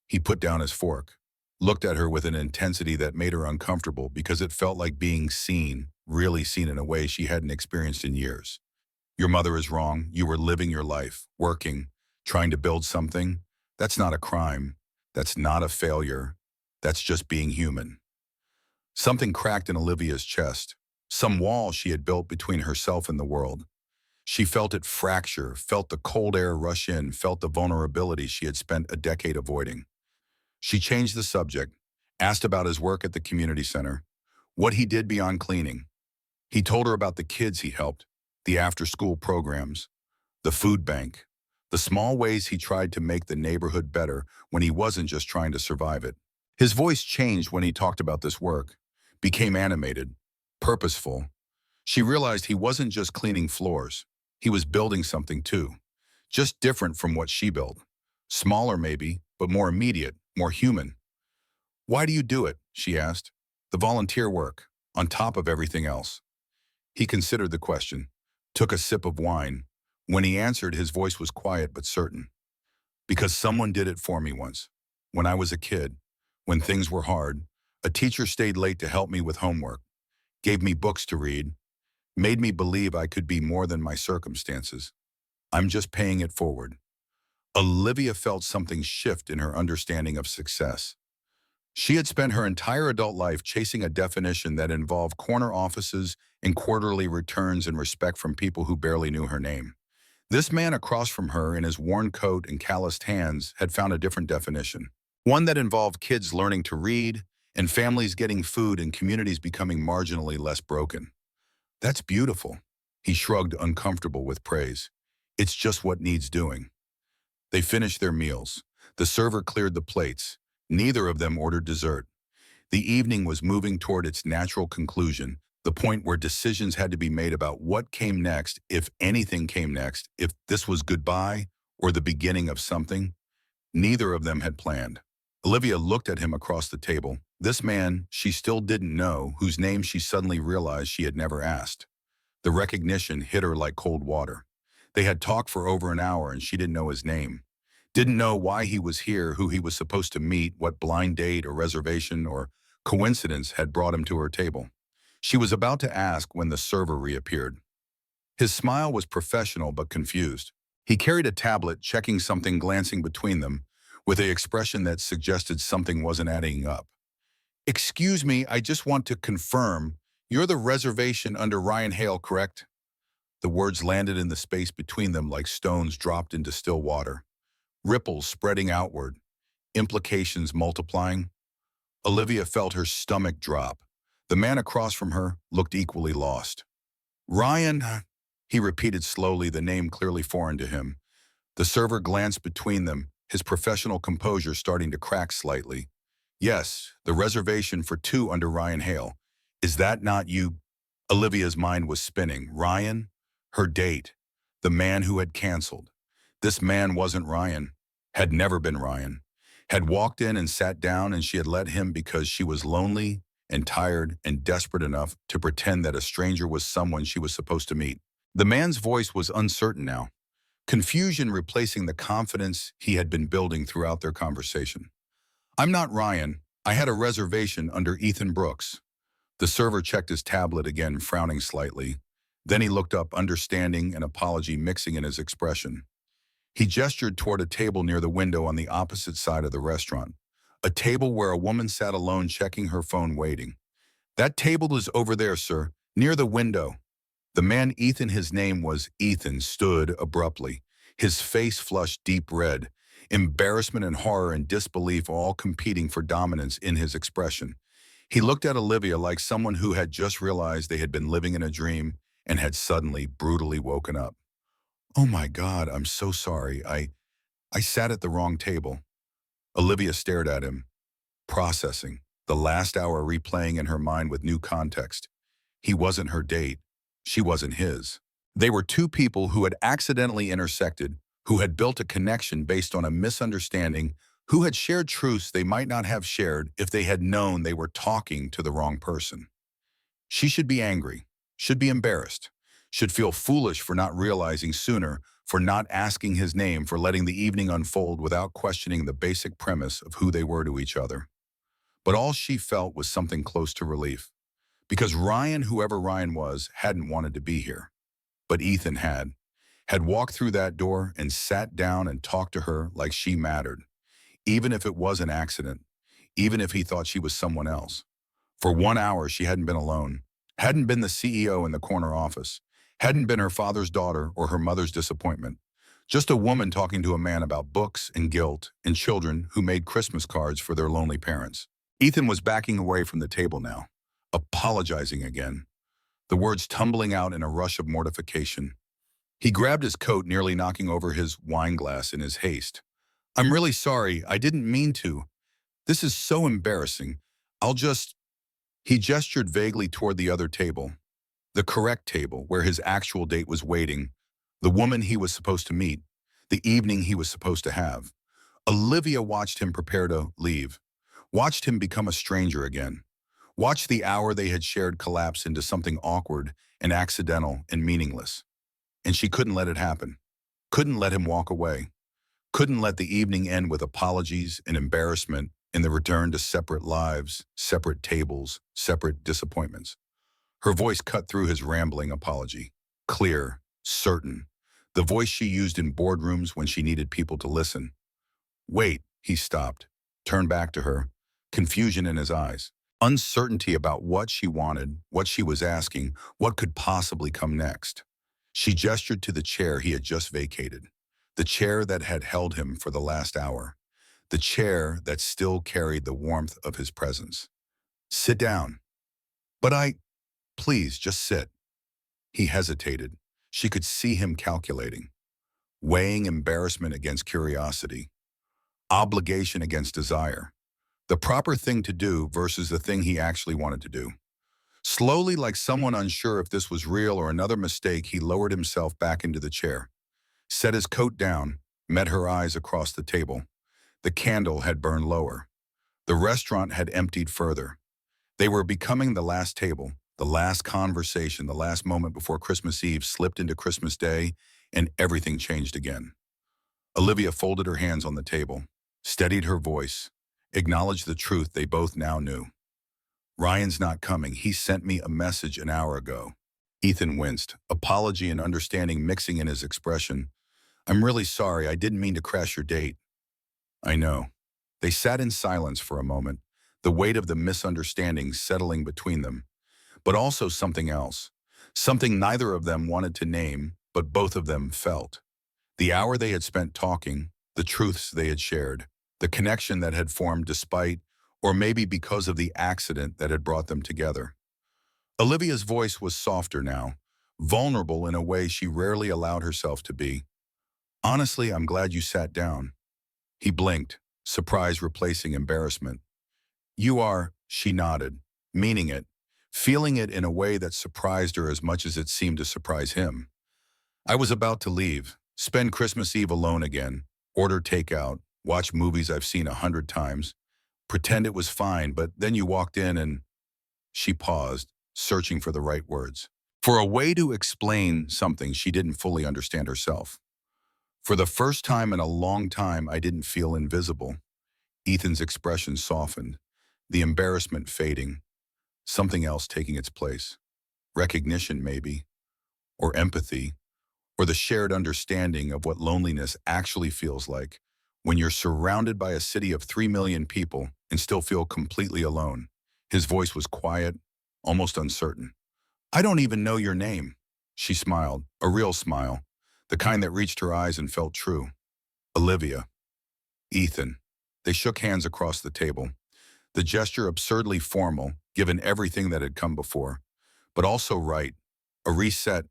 He put down his fork, looked at her with an intensity that made her uncomfortable because it felt like being seen, really seen in a way she hadn't experienced in years. Your mother is wrong. You were living your life, working, trying to build something. That's not a crime. That's not a failure. That's just being human. Something cracked in Olivia's chest, some wall she had built between herself and the world. She felt it fracture, felt the cold air rush in, felt the vulnerability she had spent a decade avoiding. She changed the subject, asked about his work at the community center, what he did beyond cleaning. He told her about the kids he helped, the after-school programs, the food bank, the small ways he tried to make the neighborhood better when he wasn't just trying to survive it. His voice changed when he talked about this work, became animated, purposeful. She realized he wasn't just cleaning floors. He was building something too, just different from what she built. Smaller maybe, but more immediate, more human. Why do you do it? She asked. The volunteer work, on top of everything else. He considered the question, took a sip of wine. When he answered, his voice was quiet but certain. Because someone did it for me once. When I was a kid, when things were hard, a teacher stayed late to help me with homework, gave me books to read, made me believe I could be more than my circumstances. I'm just paying it forward. Olivia felt something shift in her understanding of success. She had spent her entire adult life chasing a definition that involved corner offices and quarterly returns and respect from people who barely knew her name. This man across from her, in his worn coat and calloused hands, had found a different definition. One that involved kids learning to read, and families getting food, and communities becoming marginally less broken. That's beautiful. He shrugged, uncomfortable with praise. It's just what needs doing. They finished their meals. The server cleared the plates. Neither of them ordered dessert. The evening was moving toward its natural conclusion, the point where decisions had to be made about what came next, if anything came next, if this was goodbye or the beginning of something. Neither of them had planned. Olivia looked at him across the table. This man she still didn't know, whose name she suddenly realized she had never asked. The recognition hit her like cold water. They had talked for over an hour and she didn't know his name. Didn't know why he was here, who he was supposed to meet, what blind date or reservation or coincidence had brought him to her table. She was about to ask when the server reappeared. His smile was professional but confused. He carried a tablet, checking something, glancing between them, with an expression that suggested something wasn't adding up. "Excuse me, I just want to confirm. You're the reservation under Ryan Hale, correct?" The words landed in the space between them like stones dropped into still water. Ripples spreading outward, implications multiplying. Olivia felt her stomach drop. The man across from her looked equally lost. "Ryan," he repeated slowly, the name clearly foreign to him. The server glanced between them, his professional composure starting to crack slightly. "Yes, the reservation for two under Ryan Hale. Is that not you?" Olivia's mind was spinning. Ryan? Her date. The man who had canceled. This man wasn't Ryan. Had never been Ryan. Had walked in and sat down and she had let him because she was lonely and tired and desperate enough to pretend that a stranger was someone she was supposed to meet. The man's voice was uncertain now, confusion replacing the confidence he had been building throughout their conversation. "I'm not Ryan. I had a reservation under Ethan Brooks." The server checked his tablet again, frowning slightly. Then he looked up, understanding and apology mixing in his expression. He gestured toward a table near the window on the opposite side of the restaurant, a table where a woman sat alone checking her phone waiting. "That table is over there, sir, near the window." The man Ethan, his name was Ethan, stood abruptly, his face flushed deep red, embarrassment and horror and disbelief all competing for dominance in his expression. He looked at Olivia like someone who had just realized they had been living in a dream and had suddenly brutally woken up. "Oh my God, I'm so sorry. I sat at the wrong table." Olivia stared at him, processing, the last hour replaying in her mind with new context. He wasn't her date. She wasn't his. They were two people who had accidentally intersected, who had built a connection based on a misunderstanding, who had shared truths they might not have shared if they had known they were talking to the wrong person. She should be angry, should be embarrassed, should feel foolish for not realizing sooner, for not asking his name, for letting the evening unfold without questioning the basic premise of who they were to each other. But all she felt was something close to relief. Because Ryan, whoever Ryan was, hadn't wanted to be here. But Ethan had walked through that door and sat down and talked to her like she mattered, even if it was an accident, even if he thought she was someone else. For 1 hour, she hadn't been alone, hadn't been the CEO in the corner office, hadn't been her father's daughter or her mother's disappointment. Just a woman talking to a man about books and guilt and children who made Christmas cards for their lonely parents. Ethan was backing away from the table now, apologizing again, the words tumbling out in a rush of mortification. He grabbed his coat, nearly knocking over his wine glass in his haste. "I'm really sorry. I didn't mean to. This is so embarrassing. I'll just..." He gestured vaguely toward the other table, the correct table where his actual date was waiting, the woman he was supposed to meet, the evening he was supposed to have. Olivia watched him prepare to leave, watched him become a stranger again, watched the hour they had shared collapse into something awkward and accidental and meaningless. And she couldn't let it happen, couldn't let him walk away, couldn't let the evening end with apologies and embarrassment and the return to separate lives, separate tables, separate disappointments. Her voice cut through his rambling apology, clear, certain, the voice she used in boardrooms when she needed people to listen. "Wait," he stopped, turned back to her, confusion in his eyes, uncertainty about what she wanted, what she was asking, what could possibly come next. She gestured to the chair he had just vacated, the chair that had held him for the last hour, the chair that still carried the warmth of his presence. "Sit down." "But please, just sit." He hesitated. She could see him calculating, weighing embarrassment against curiosity, obligation against desire. The proper thing to do versus the thing he actually wanted to do. Slowly, like someone unsure if this was real or another mistake, he lowered himself back into the chair, set his coat down, met her eyes across the table. The candle had burned lower. The restaurant had emptied further. They were becoming the last table, the last conversation, the last moment before Christmas Eve slipped into Christmas Day, and everything changed again. Olivia folded her hands on the table, steadied her voice, acknowledged the truth they both now knew. Ryan's not coming. He sent me a message an hour ago. Ethan winced, apology and understanding mixing in his expression. I'm really sorry. I didn't mean to crash your date. I know. They sat in silence for a moment, the weight of the misunderstanding settling between them, but also something else, something neither of them wanted to name, but both of them felt. The hour they had spent talking, the truths they had shared, the connection that had formed despite, or maybe because of the accident that had brought them together. Olivia's voice was softer now, vulnerable in a way she rarely allowed herself to be. Honestly, I'm glad you sat down. He blinked, surprise replacing embarrassment. You are, she nodded, meaning it, feeling it in a way that surprised her as much as it seemed to surprise him. I was about to leave, spend Christmas Eve alone again, order takeout, watch movies I've seen 100 times, pretend it was fine, but then you walked in and she paused, searching for the right words. For a way to explain something she didn't fully understand herself. For the first time in a long time, I didn't feel invisible. Ethan's expression softened, the embarrassment fading, something else taking its place. Recognition, maybe, or empathy, or the shared understanding of what loneliness actually feels like when you're surrounded by a city of 3 million people and still feel completely alone. His voice was quiet, almost uncertain. I don't even know your name. She smiled, a real smile, the kind that reached her eyes and felt true. Olivia. Ethan. They shook hands across the table, the gesture absurdly formal, given everything that had come before, but also right, a reset,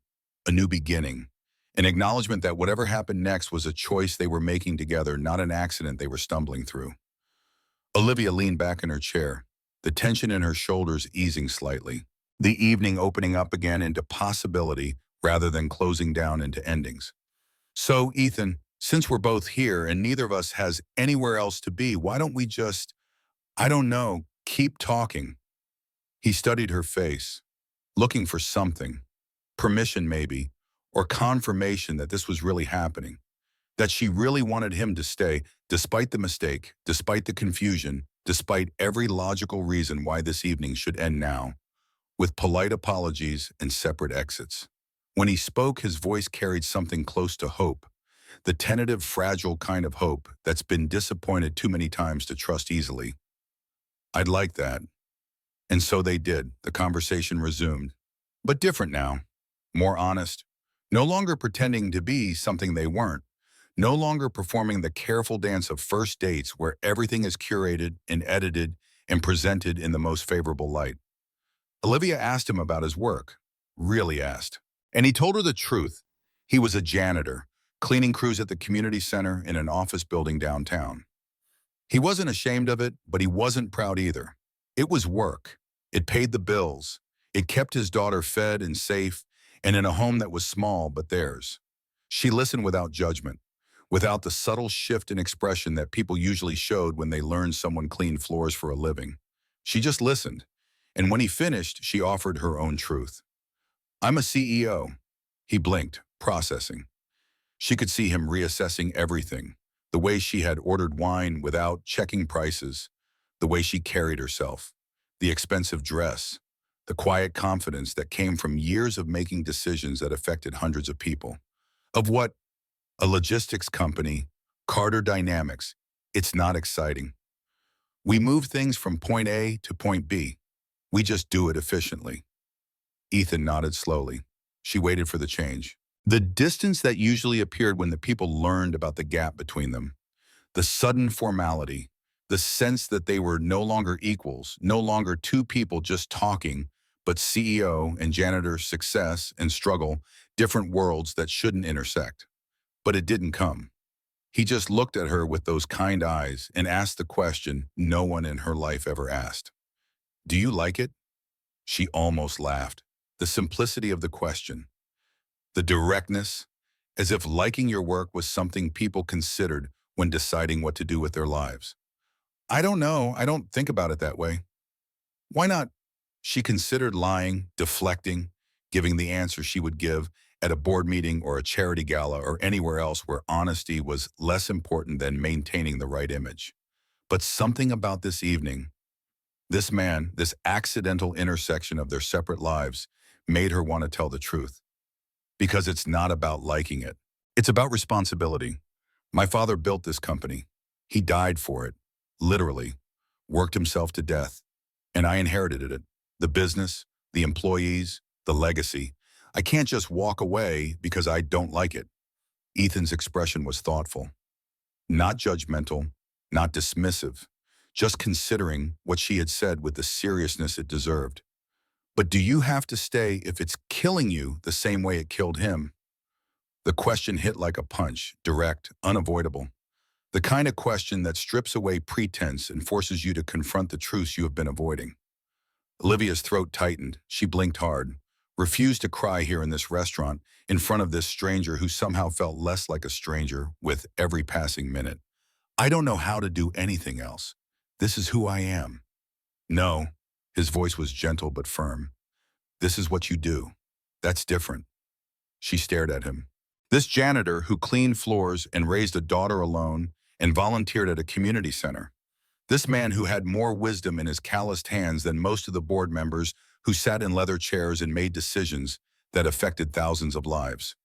a new beginning, an acknowledgement that whatever happened next was a choice they were making together, not an accident they were stumbling through. Olivia leaned back in her chair, the tension in her shoulders easing slightly, the evening opening up again into possibility rather than closing down into endings. So, Ethan, since we're both here and neither of us has anywhere else to be, why don't we just, I don't know, keep talking? He studied her face, looking for something, permission maybe, or confirmation that this was really happening, that she really wanted him to stay, despite the mistake, despite the confusion, despite every logical reason why this evening should end now, with polite apologies and separate exits. When he spoke, his voice carried something close to hope, the tentative, fragile kind of hope that's been disappointed too many times to trust easily. I'd like that. And so they did. The conversation resumed. But different now. More honest. No longer pretending to be something they weren't. No longer performing the careful dance of first dates where everything is curated and edited and presented in the most favorable light. Olivia asked him about his work. Really asked. And he told her the truth. He was a janitor, cleaning crews at the community center in an office building downtown. He wasn't ashamed of it, but he wasn't proud either. It was work. It paid the bills. It kept his daughter fed and safe, and in a home that was small but theirs. She listened without judgment, without the subtle shift in expression that people usually showed when they learned someone cleaned floors for a living. She just listened, and when he finished, she offered her own truth. I'm a CEO. He blinked, processing. She could see him reassessing everything, the way she had ordered wine without checking prices, the way she carried herself, the expensive dress, the quiet confidence that came from years of making decisions that affected hundreds of people. Of what? A logistics company, Carter Dynamics. It's not exciting. We move things from point A to point B. We just do it efficiently. Ethan nodded slowly. She waited for the change. The distance that usually appeared when the people learned about the gap between them. The sudden formality. The sense that they were no longer equals, no longer two people just talking, but CEO and janitor, success and struggle, different worlds that shouldn't intersect. But it didn't come. He just looked at her with those kind eyes and asked the question no one in her life ever asked. Do you like it? She almost laughed. The simplicity of the question, the directness, as if liking your work was something people considered when deciding what to do with their lives. I don't know. I don't think about it that way. Why not? She considered lying, deflecting, giving the answer she would give at a board meeting or a charity gala or anywhere else where honesty was less important than maintaining the right image. But something about this evening, this man, this accidental intersection of their separate lives, made her want to tell the truth. Because it's not about liking it. It's about responsibility. My father built this company. He died for it, literally, worked himself to death, and I inherited it. The business, the employees, the legacy. I can't just walk away because I don't like it. Ethan's expression was thoughtful, not judgmental, not dismissive, just considering what she had said with the seriousness it deserved. But do you have to stay if it's killing you the same way it killed him? The question hit like a punch, direct, unavoidable. The kind of question that strips away pretense and forces you to confront the truths you have been avoiding. Olivia's throat tightened. She blinked hard, refused to cry here in this restaurant in front of this stranger who somehow felt less like a stranger with every passing minute. I don't know how to do anything else. This is who I am. No, his voice was gentle but firm. This is what you do. That's different. She stared at him. This janitor who cleaned floors and raised a daughter alone and volunteered at a community center. This man who had more wisdom in his calloused hands than most of the board members who sat in leather chairs and made decisions that affected thousands of lives.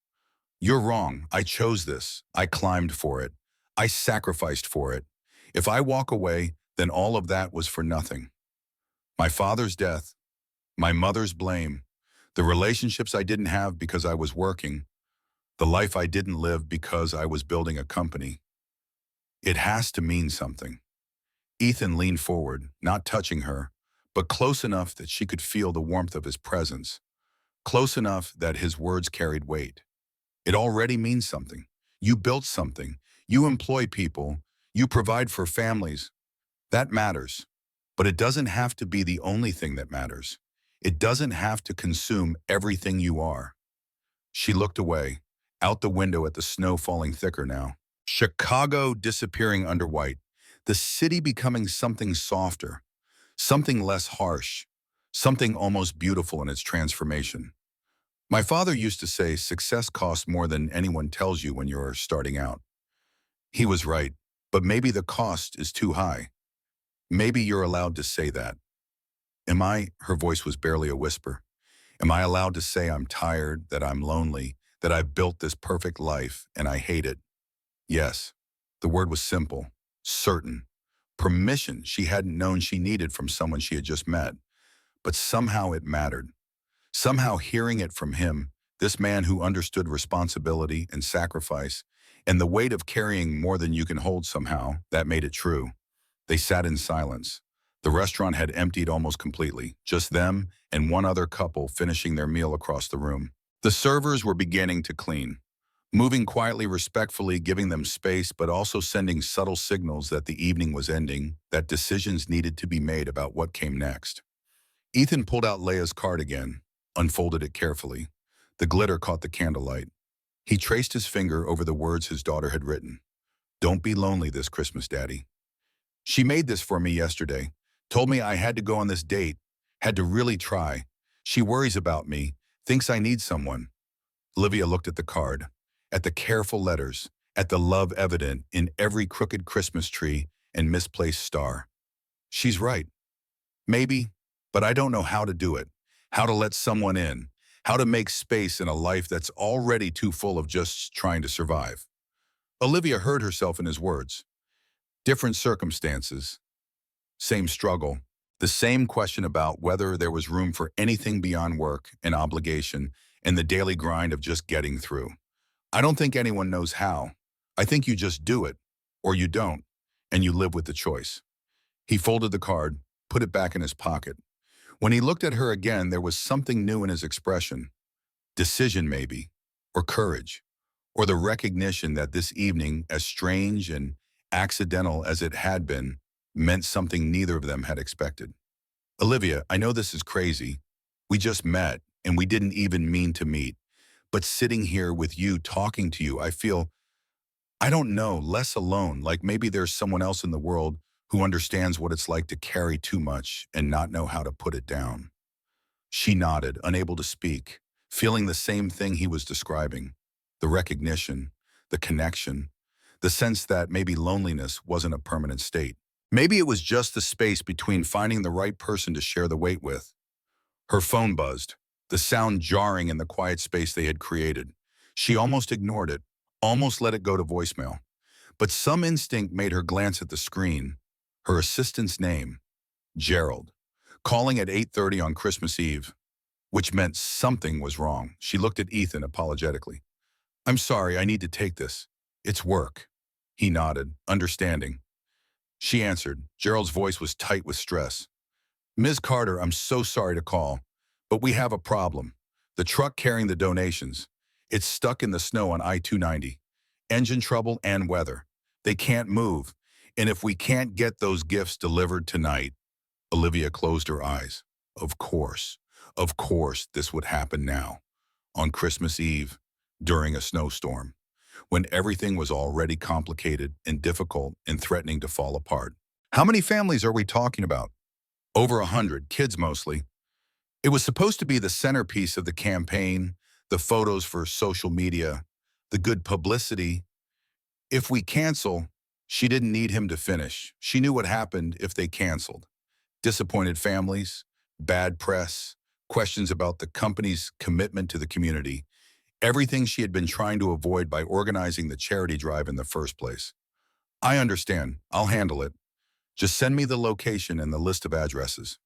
You're wrong. I chose this. I climbed for it. I sacrificed for it. If I walk away, then all of that was for nothing. My father's death, my mother's blame, the relationships I didn't have because I was working, the life I didn't live because I was building a company. It has to mean something. Ethan leaned forward, not touching her, but close enough that she could feel the warmth of his presence, close enough that his words carried weight. It already means something. You built something. You employ people. You provide for families. That matters. But it doesn't have to be the only thing that matters. It doesn't have to consume everything you are. She looked away, out the window at the snow falling thicker now. Chicago disappearing under white. The city becoming something softer, something less harsh, something almost beautiful in its transformation. My father used to say success costs more than anyone tells you when you're starting out. He was right, but maybe the cost is too high. Maybe you're allowed to say that. Am I? Her voice was barely a whisper. Am I allowed to say I'm tired, that I'm lonely, that I've built this perfect life and I hate it? Yes. The word was simple, certain. Permission she hadn't known she needed from someone she had just met. But somehow it mattered. Somehow hearing it from him, this man who understood responsibility and sacrifice, and the weight of carrying more than you can hold somehow, that made it true. They sat in silence. The restaurant had emptied almost completely, just them and one other couple finishing their meal across the room. The servers were beginning to clean, moving quietly, respectfully, giving them space, but also sending subtle signals that the evening was ending, that decisions needed to be made about what came next. Ethan pulled out Leia's card again, unfolded it carefully. The glitter caught the candlelight. He traced his finger over the words his daughter had written. Don't be lonely this Christmas, Daddy. She made this for me yesterday, told me I had to go on this date, had to really try. She worries about me, thinks I need someone. Olivia looked at the card, at the careful letters, at the love evident in every crooked Christmas tree and misplaced star. She's right. Maybe, but I don't know how to do it, how to let someone in, how to make space in a life that's already too full of just trying to survive. Olivia heard herself in his words. Different circumstances, same struggle, the same question about whether there was room for anything beyond work and obligation and the daily grind of just getting through. I don't think anyone knows how. I think you just do it, or you don't, and you live with the choice. He folded the card, put it back in his pocket. When he looked at her again, there was something new in his expression. Decision, maybe, or courage, or the recognition that this evening, as strange and accidental as it had been, meant something neither of them had expected. Olivia, I know this is crazy. We just met, and we didn't even mean to meet. But sitting here with you, talking to you, I feel, I don't know, less alone, like maybe there's someone else in the world who understands what it's like to carry too much and not know how to put it down. She nodded, unable to speak, feeling the same thing he was describing. The recognition, the connection, the sense that maybe loneliness wasn't a permanent state. Maybe it was just the space between finding the right person to share the weight with. Her phone buzzed, the sound jarring in the quiet space they had created. She almost ignored it, almost let it go to voicemail. But some instinct made her glance at the screen. Her assistant's name, Gerald, calling at 8:30 on Christmas Eve, which meant something was wrong. She looked at Ethan apologetically. I'm sorry, I need to take this. It's work. He nodded, understanding. She answered. Gerald's voice was tight with stress. Ms. Carter, I'm so sorry to call, but we have a problem. The truck carrying the donations, it's stuck in the snow on I-290. Engine trouble and weather. They can't move. And if we can't get those gifts delivered tonight, Olivia closed her eyes. Of course this would happen now, on Christmas Eve, during a snowstorm, when everything was already complicated and difficult and threatening to fall apart. How many families are we talking about? Over 100, kids mostly. It was supposed to be the centerpiece of the campaign, the photos for social media, the good publicity. If we cancel, she didn't need him to finish. She knew what happened if they canceled. Disappointed families, bad press, questions about the company's commitment to the community, everything she had been trying to avoid by organizing the charity drive in the first place. I understand. I'll handle it. Just send me the location and the list of addresses.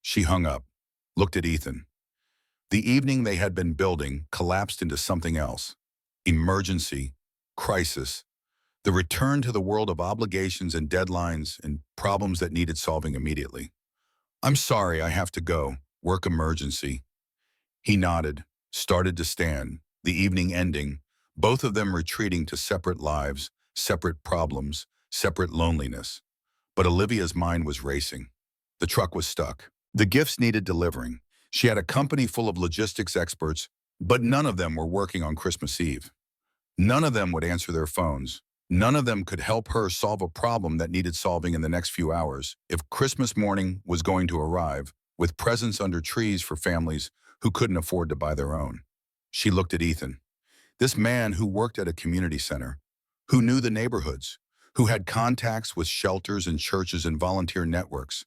She hung up, looked at Ethan. The evening they had been building collapsed into something else. Emergency, crisis, the return to the world of obligations and deadlines and problems that needed solving immediately. I'm sorry, I have to go. Work emergency. He nodded, started to stand, the evening ending, both of them retreating to separate lives, separate problems, separate loneliness. But Olivia's mind was racing. The truck was stuck. The gifts needed delivering. She had a company full of logistics experts, but none of them were working on Christmas Eve. None of them would answer their phones. None of them could help her solve a problem that needed solving in the next few hours if Christmas morning was going to arrive with presents under trees for families who couldn't afford to buy their own. She looked at Ethan, this man who worked at a community center, who knew the neighborhoods, who had contacts with shelters and churches and volunteer networks,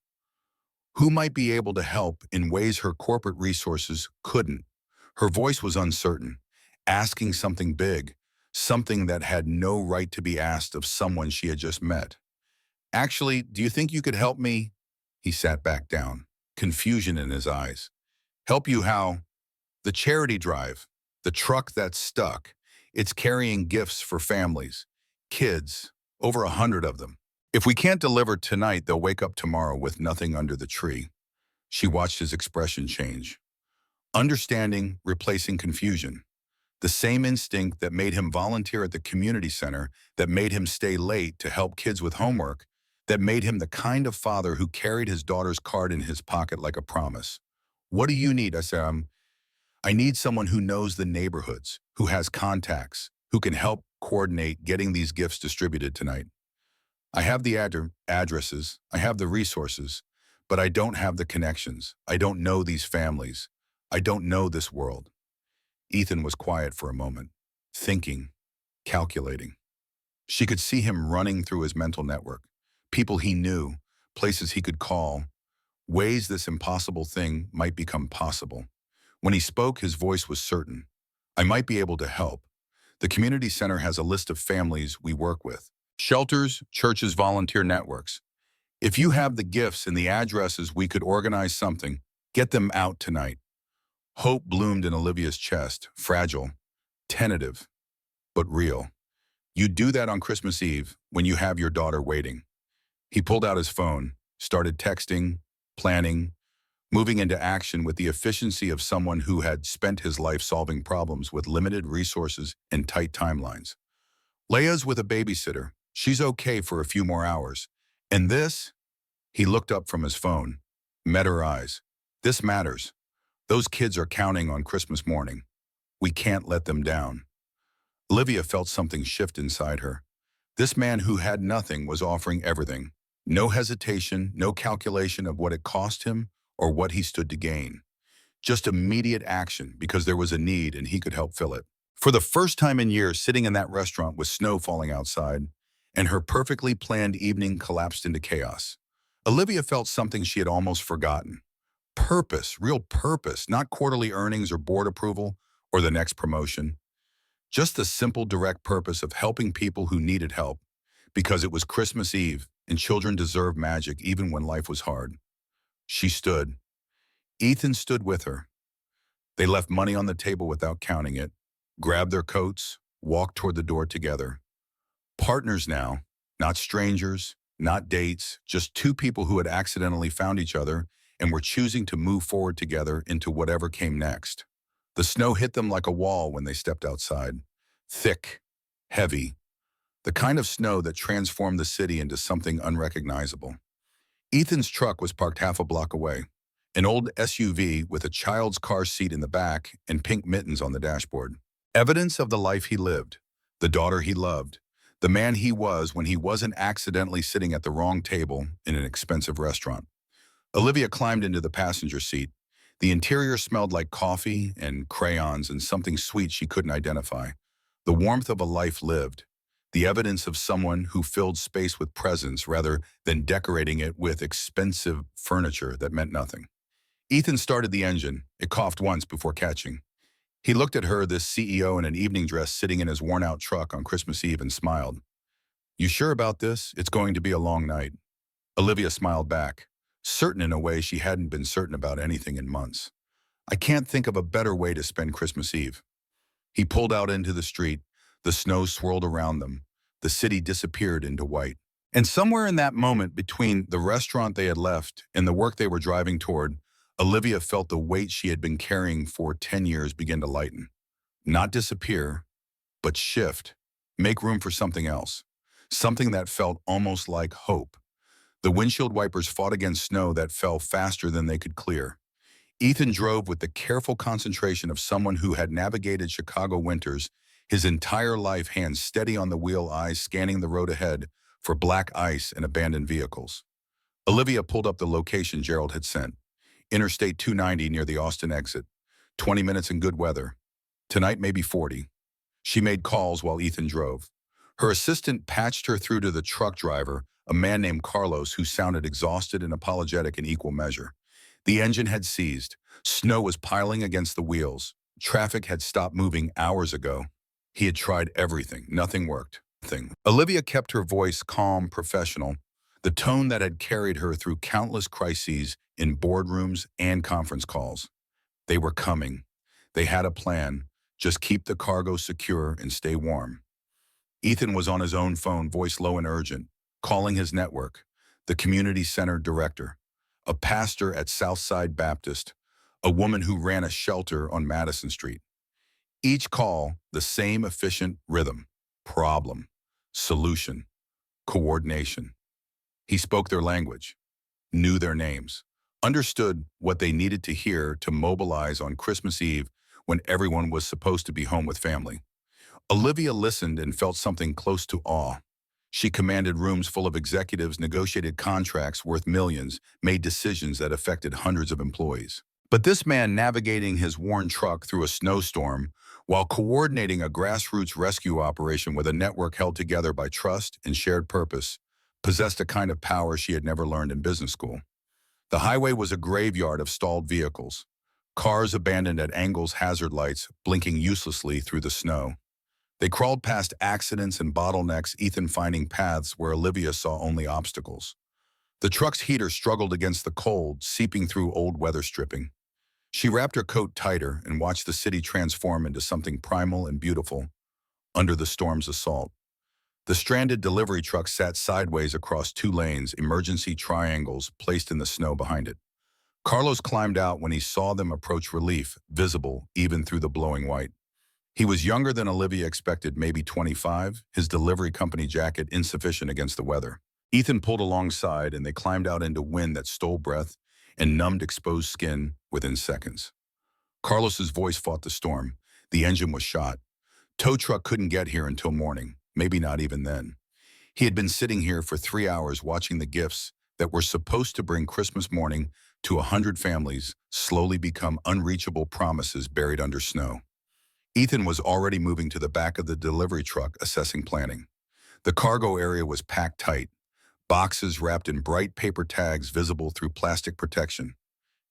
who might be able to help in ways her corporate resources couldn't. Her voice was uncertain, asking something big, something that had no right to be asked of someone she had just met. Actually, do you think you could help me? He sat back down, confusion in his eyes. Help you how? The charity drive, the truck that's stuck. It's carrying gifts for families, kids, over 100 of them. If we can't deliver tonight, they'll wake up tomorrow with nothing under the tree. She watched his expression change. Understanding replacing confusion. The same instinct that made him volunteer at the community center, that made him stay late to help kids with homework, that made him the kind of father who carried his daughter's card in his pocket like a promise. What do you need? I said, I need someone who knows the neighborhoods, who has contacts, who can help coordinate getting these gifts distributed tonight. I have the addresses, I have the resources, but I don't have the connections. I don't know these families. I don't know this world. Ethan was quiet for a moment, thinking, calculating. She could see him running through his mental network, people he knew, places he could call, ways this impossible thing might become possible. When he spoke, his voice was certain. I might be able to help. The community center has a list of families we work with. Shelters, churches, volunteer networks. If you have the gifts and the addresses, we could organize something. Get them out tonight. Hope bloomed in Olivia's chest, fragile, tentative, but real. You do that on Christmas Eve when you have your daughter waiting. He pulled out his phone, started texting, planning, moving into action with the efficiency of someone who had spent his life solving problems with limited resources and tight timelines. Leia's with a babysitter. She's okay for a few more hours. And this? He looked up from his phone, met her eyes. This matters. Those kids are counting on Christmas morning. We can't let them down. Olivia felt something shift inside her. This man who had nothing was offering everything. No hesitation, no calculation of what it cost him or what he stood to gain. Just immediate action because there was a need and he could help fill it. For the first time in years, sitting in that restaurant with snow falling outside, and her perfectly planned evening collapsed into chaos. Olivia felt something she had almost forgotten. Purpose, real purpose, not quarterly earnings or board approval or the next promotion. Just the simple, direct purpose of helping people who needed help because it was Christmas Eve and children deserved magic even when life was hard. She stood. Ethan stood with her. They left money on the table without counting it, grabbed their coats, walked toward the door together. Partners now, not strangers, not dates, just two people who had accidentally found each other and were choosing to move forward together into whatever came next. The snow hit them like a wall when they stepped outside. Thick, heavy, the kind of snow that transformed the city into something unrecognizable. Ethan's truck was parked half a block away, an old SUV with a child's car seat in the back and pink mittens on the dashboard. Evidence of the life he lived, the daughter he loved, the man he was when he wasn't accidentally sitting at the wrong table in an expensive restaurant. Olivia climbed into the passenger seat. The interior smelled like coffee and crayons and something sweet she couldn't identify. The warmth of a life lived, the evidence of someone who filled space with presence rather than decorating it with expensive furniture that meant nothing. Ethan started the engine. It coughed once before catching. He looked at her, this CEO in an evening dress sitting in his worn-out truck on Christmas Eve, and smiled. "You sure about this? It's going to be a long night." Olivia smiled back, certain in a way she hadn't been certain about anything in months. "I can't think of a better way to spend Christmas Eve." He pulled out into the street. The snow swirled around them. The city disappeared into white. And somewhere in that moment between the restaurant they had left and the work they were driving toward, Olivia felt the weight she had been carrying for 10 years begin to lighten. Not disappear, but shift. Make room for something else. Something that felt almost like hope. The windshield wipers fought against snow that fell faster than they could clear. Ethan drove with the careful concentration of someone who had navigated Chicago winters, his entire life, hands steady on the wheel, eyes scanning the road ahead for black ice and abandoned vehicles. Olivia pulled up the location Gerald had sent. Interstate 290 near the Austin exit. 20 minutes in good weather. Tonight maybe 40. She made calls while Ethan drove. Her assistant patched her through to the truck driver, a man named Carlos who sounded exhausted and apologetic in equal measure. The engine had seized. Snow was piling against the wheels. Traffic had stopped moving hours ago. He had tried everything. Nothing worked. Olivia kept her voice calm, professional, the tone that had carried her through countless crises in boardrooms and conference calls. They were coming. They had a plan. Just keep the cargo secure and stay warm. Ethan was on his own phone, voice low and urgent, calling his network, the community center director, a pastor at Southside Baptist, a woman who ran a shelter on Madison Street. Each call, the same efficient rhythm: problem, solution, coordination. He spoke their language, knew their names, understood what they needed to hear to mobilize on Christmas Eve when everyone was supposed to be home with family. Olivia listened and felt something close to awe. She commanded rooms full of executives, negotiated contracts worth millions, made decisions that affected hundreds of employees. But this man navigating his worn truck through a snowstorm while coordinating a grassroots rescue operation with a network held together by trust and shared purpose possessed a kind of power she had never learned in business school. The highway was a graveyard of stalled vehicles, cars abandoned at angles, hazard lights blinking uselessly through the snow. They crawled past accidents and bottlenecks, Ethan finding paths where Olivia saw only obstacles. The truck's heater struggled against the cold, seeping through old weather stripping. She wrapped her coat tighter and watched the city transform into something primal and beautiful under the storm's assault. The stranded delivery truck sat sideways across two lanes, emergency triangles placed in the snow behind it. Carlos climbed out when he saw them approach relief, visible even through the blowing white. He was younger than Olivia expected, maybe 25, his delivery company jacket insufficient against the weather. Ethan pulled alongside and they climbed out into wind that stole breath and numbed exposed skin within seconds. Carlos's voice fought the storm. The engine was shot. Tow truck couldn't get here until morning, maybe not even then. He had been sitting here for 3 hours watching the gifts that were supposed to bring Christmas morning to 100 families slowly become unreachable promises buried under snow. Ethan was already moving to the back of the delivery truck, assessing planning. The cargo area was packed tight, boxes wrapped in bright paper tags visible through plastic protection.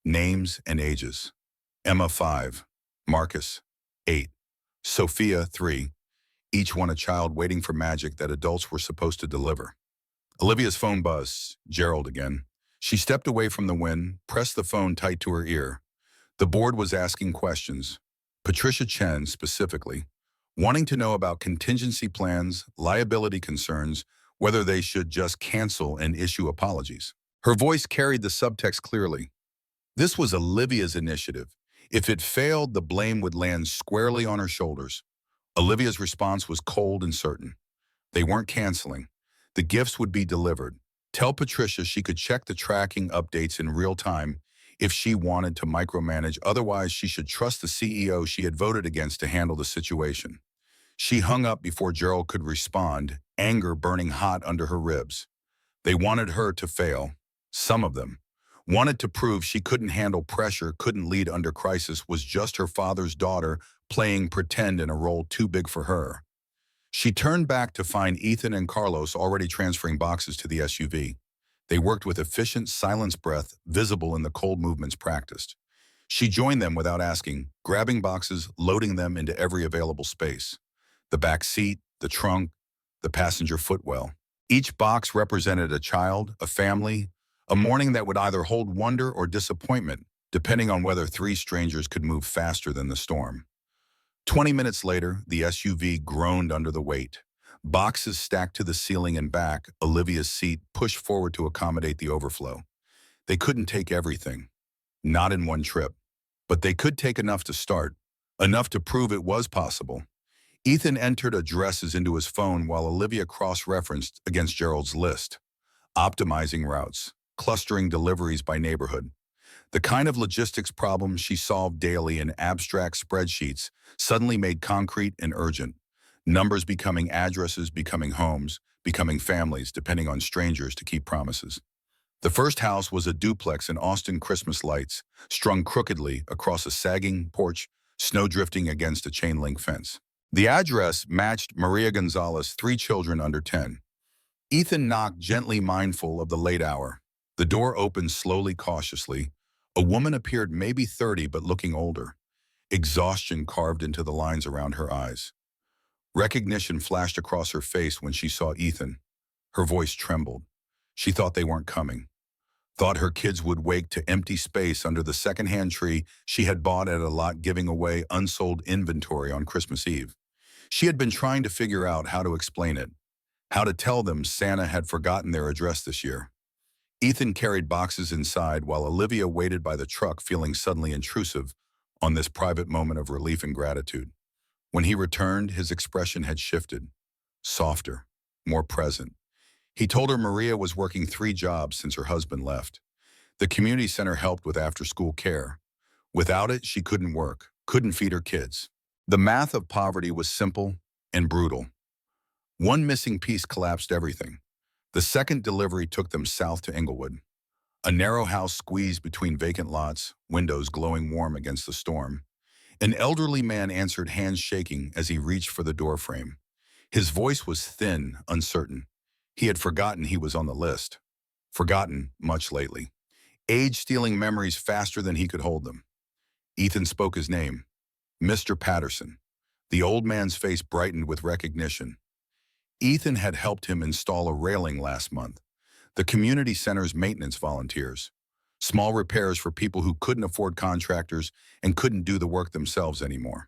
Names and ages. Emma 5, Marcus 8, Sophia 3, each one a child waiting for magic that adults were supposed to deliver. Olivia's phone buzzed. Gerald again. She stepped away from the wind, pressed the phone tight to her ear. The board was asking questions. Patricia Chen specifically, wanting to know about contingency plans, liability concerns, whether they should just cancel and issue apologies. Her voice carried the subtext clearly. This was Olivia's initiative. If it failed, the blame would land squarely on her shoulders. Olivia's response was cold and certain. They weren't canceling. The gifts would be delivered. Tell Patricia she could check the tracking updates in real time if she wanted to micromanage. Otherwise, she should trust the CEO she had voted against to handle the situation. She hung up before Gerald could respond, anger burning hot under her ribs. They wanted her to fail. Some of them wanted to prove she couldn't handle pressure, couldn't lead under crisis, was just her father's daughter playing pretend in a role too big for her. She turned back to find Ethan and Carlos already transferring boxes to the SUV. They worked with efficient, silenced breath, visible in the cold movements practiced. She joined them without asking, grabbing boxes, loading them into every available space. The back seat, the trunk, the passenger footwell. Each box represented a child, a family, a morning that would either hold wonder or disappointment, depending on whether three strangers could move faster than the storm. 20 minutes later, the SUV groaned under the weight. Boxes stacked to the ceiling and back, Olivia's seat pushed forward to accommodate the overflow. They couldn't take everything, not in one trip, but they could take enough to start, enough to prove it was possible. Ethan entered addresses into his phone while Olivia cross-referenced against Gerald's list, optimizing routes, clustering deliveries by neighborhood. The kind of logistics problems she solved daily in abstract spreadsheets suddenly made concrete and urgent. Numbers becoming addresses, becoming homes, becoming families, depending on strangers to keep promises. The first house was a duplex in Austin Christmas lights, strung crookedly across a sagging porch, snow drifting against a chain-link fence. The address matched Maria Gonzalez, 3 children under 10. Ethan knocked gently, mindful of the late hour. The door opened slowly, cautiously. A woman appeared, maybe 30, but looking older. Exhaustion carved into the lines around her eyes. Recognition flashed across her face when she saw Ethan. Her voice trembled. She thought they weren't coming. Thought her kids would wake to empty space under the secondhand tree she had bought at a lot, giving away unsold inventory on Christmas Eve. She had been trying to figure out how to explain it, how to tell them Santa had forgotten their address this year. Ethan carried boxes inside while Olivia waited by the truck, feeling suddenly intrusive on this private moment of relief and gratitude. When he returned, his expression had shifted, softer, more present. He told her Maria was working 3 jobs since her husband left. The community center helped with after-school care. Without it, she couldn't work, couldn't feed her kids. The math of poverty was simple and brutal. One missing piece collapsed everything. The second delivery took them south to Inglewood. A narrow house squeezed between vacant lots, windows glowing warm against the storm. An elderly man answered, hands shaking as he reached for the doorframe. His voice was thin, uncertain. He had forgotten he was on the list. Forgotten much lately. Age stealing memories faster than he could hold them. Ethan spoke his name. Mr. Patterson. The old man's face brightened with recognition. Ethan had helped him install a railing last month. The community center's maintenance volunteers. Small repairs for people who couldn't afford contractors and couldn't do the work themselves anymore.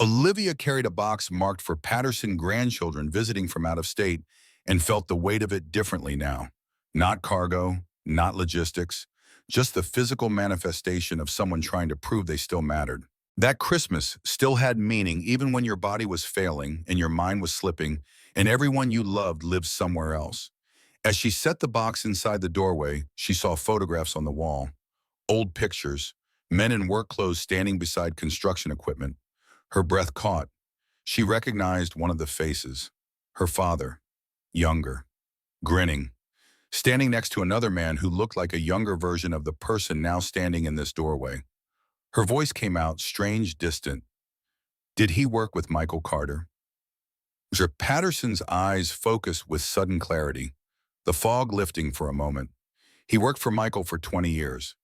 Olivia carried a box marked for Patterson grandchildren visiting from out of state and felt the weight of it differently now. Not cargo, not logistics, just the physical manifestation of someone trying to prove they still mattered. That Christmas still had meaning even when your body was failing and your mind was slipping and everyone you loved lived somewhere else. As she set the box inside the doorway, she saw photographs on the wall, old pictures, men in work clothes standing beside construction equipment. Her breath caught. She recognized one of the faces. Her father, younger, grinning, standing next to another man who looked like a younger version of the person now standing in this doorway. Her voice came out, strange, distant. Did he work with Michael Carter? Mr. Patterson's eyes focused with sudden clarity, the fog lifting for a moment. He worked for Michael for 20 years.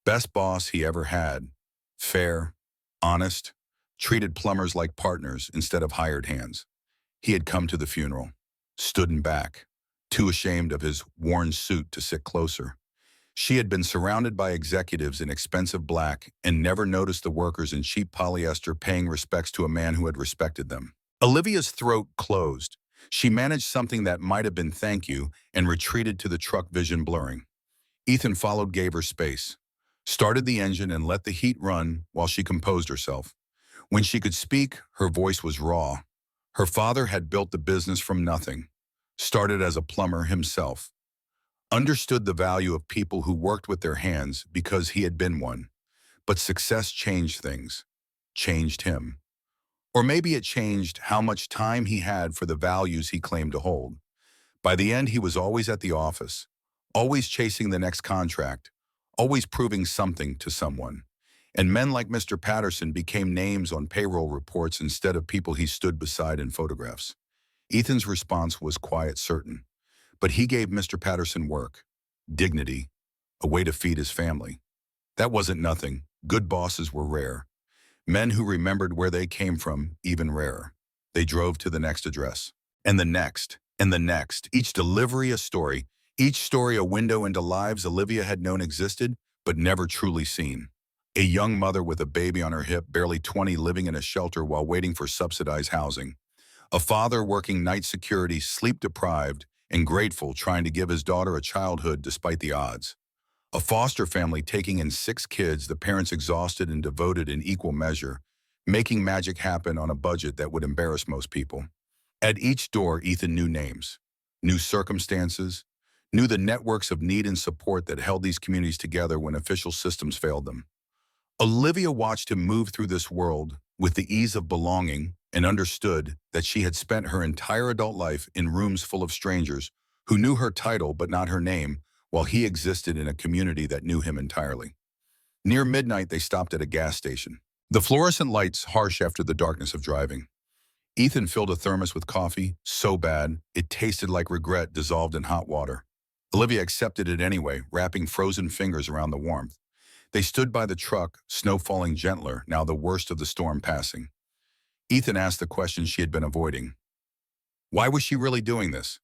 Best boss he ever had. Fair, honest, treated plumbers like partners instead of hired hands. He had come to the funeral, stood in back, too ashamed of his worn suit to sit closer. She had been surrounded by executives in expensive black and never noticed the workers in cheap polyester paying respects to a man who had respected them. Olivia's throat closed. She managed something that might have been thank you and retreated to the truck, vision blurring. Ethan followed, gave her space, started the engine and let the heat run while she composed herself. When she could speak, her voice was raw. Her father had built the business from nothing, started as a plumber himself, understood the value of people who worked with their hands because he had been one. But success changed things, changed him. Or maybe it changed how much time he had for the values he claimed to hold. By the end, he was always at the office, always chasing the next contract, always proving something to someone. And men like Mr. Patterson became names on payroll reports instead of people he stood beside in photographs. Ethan's response was quiet, certain. But he gave Mr. Patterson work, dignity, a way to feed his family. That wasn't nothing. Good bosses were rare. Men who remembered where they came from, even rarer. They drove to the next address. And the next, and the next. Each delivery a story. Each story a window into lives Olivia had known existed, but never truly seen. A young mother with a baby on her hip, barely 20, living in a shelter while waiting for subsidized housing. A father working night security, sleep-deprived, and grateful, trying to give his daughter a childhood despite the odds. A foster family taking in 6 kids, the parents exhausted and devoted in equal measure, making magic happen on a budget that would embarrass most people. At each door, Ethan knew names, knew circumstances, knew the networks of need and support that held these communities together when official systems failed them. Olivia watched him move through this world with the ease of belonging and understood that she had spent her entire adult life in rooms full of strangers who knew her title but not her name, while he existed in a community that knew him entirely. Near midnight, they stopped at a gas station. The fluorescent lights harsh after the darkness of driving. Ethan filled a thermos with coffee, so bad, it tasted like regret dissolved in hot water. Olivia accepted it anyway, wrapping frozen fingers around the warmth. They stood by the truck, snow falling gentler, now the worst of the storm passing. Ethan asked the question she had been avoiding. Why was she really doing this?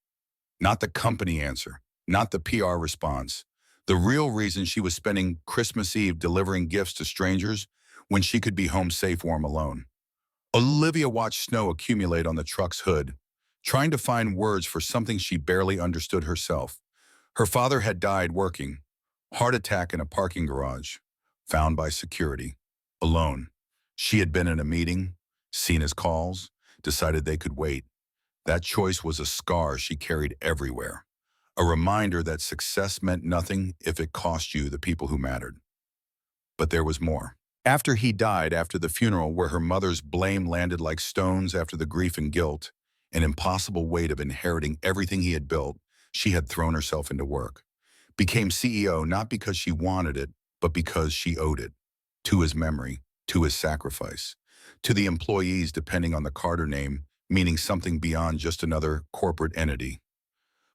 Not the company answer, not the PR response. The real reason she was spending Christmas Eve delivering gifts to strangers when she could be home safe, warm, alone. Olivia watched snow accumulate on the truck's hood, trying to find words for something she barely understood herself. Her father had died working. Heart attack in a parking garage. Found by security. Alone. She had been in a meeting, seen his calls, decided they could wait. That choice was a scar she carried everywhere. A reminder that success meant nothing if it cost you the people who mattered. But there was more. After he died, after the funeral where her mother's blame landed like stones after the grief and guilt, an impossible weight of inheriting everything he had built, she had thrown herself into work. Became CEO not because she wanted it, but because she owed it. To his memory, to his sacrifice, to the employees depending on the Carter name, meaning something beyond just another corporate entity.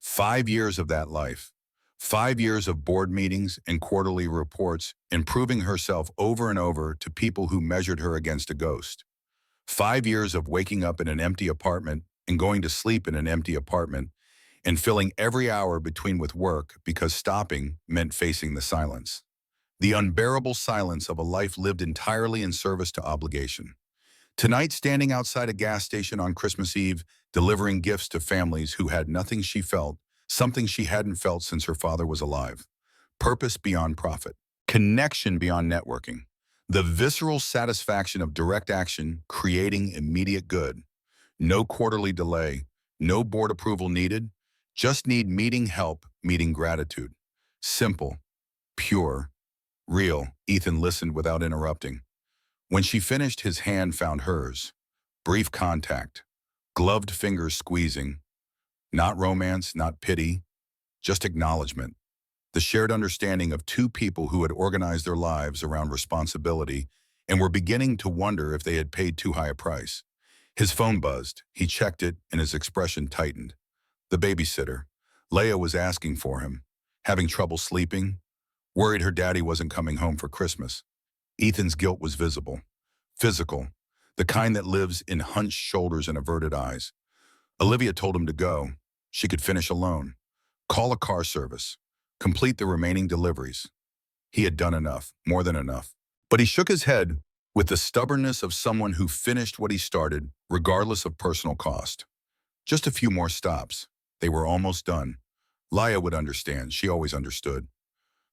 5 years of that life. 5 years of board meetings and quarterly reports, and proving herself over and over to people who measured her against a ghost. 5 years of waking up in an empty apartment and going to sleep in an empty apartment, and filling every hour between with work because stopping meant facing the silence. The unbearable silence of a life lived entirely in service to obligation. Tonight, standing outside a gas station on Christmas Eve, delivering gifts to families who had nothing she felt, something she hadn't felt since her father was alive. purpose beyond profit, connection beyond networking, the visceral satisfaction of direct action creating immediate good. No quarterly delay, no board approval needed, just need meeting help, meeting gratitude. Simple, pure, real. Ethan listened without interrupting. When she finished, his hand found hers. Brief contact, gloved fingers squeezing. Not romance, not pity, just acknowledgement. The shared understanding of two people who had organized their lives around responsibility and were beginning to wonder if they had paid too high a price. His phone buzzed. He checked it, and his expression tightened. The babysitter. Leia was asking for him. Having trouble sleeping? Worried her daddy wasn't coming home for Christmas. Ethan's guilt was visible. Physical. The kind that lives in hunched shoulders and averted eyes. Olivia told him to go. She could finish alone. Call a car service. Complete the remaining deliveries. He had done enough, more than enough. But he shook his head with the stubbornness of someone who finished what he started, regardless of personal cost. Just a few more stops. They were almost done. Leia would understand. She always understood.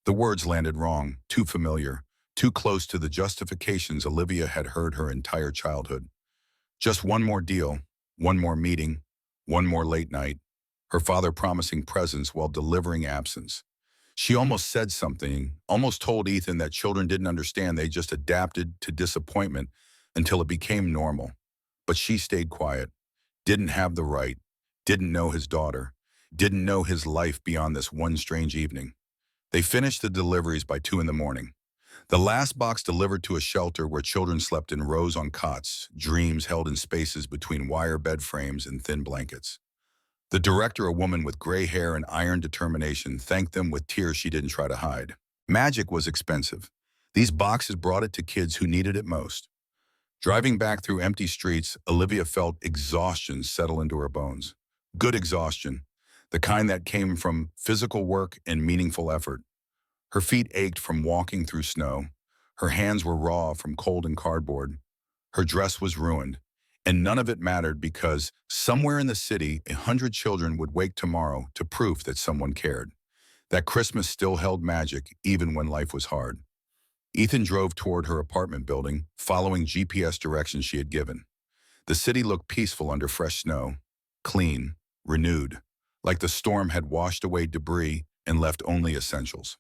The words landed wrong, too familiar, too close to the justifications Olivia had heard her entire childhood. Just one more deal, one more meeting, one more late night. Her father promising presents while delivering absence. She almost said something, almost told Ethan that children didn't understand, they just adapted to disappointment until it became normal. But she stayed quiet, didn't have the right, didn't know his daughter, didn't know his life beyond this one strange evening. They finished the deliveries by 2 in the morning. The last box delivered to a shelter where children slept in rows on cots, dreams held in spaces between wire bed frames and thin blankets. The director, a woman with gray hair and iron determination, thanked them with tears she didn't try to hide. Magic was expensive. These boxes brought it to kids who needed it most. Driving back through empty streets, Olivia felt exhaustion settle into her bones. Good exhaustion, the kind that came from physical work and meaningful effort. Her feet ached from walking through snow. Her hands were raw from cold and cardboard. Her dress was ruined. And none of it mattered because somewhere in the city, 100 children would wake tomorrow to proof that someone cared. That Christmas still held magic, even when life was hard. Ethan drove toward her apartment building, following GPS directions she had given. The city looked peaceful under fresh snow, clean, renewed, like the storm had washed away debris and left only essentials.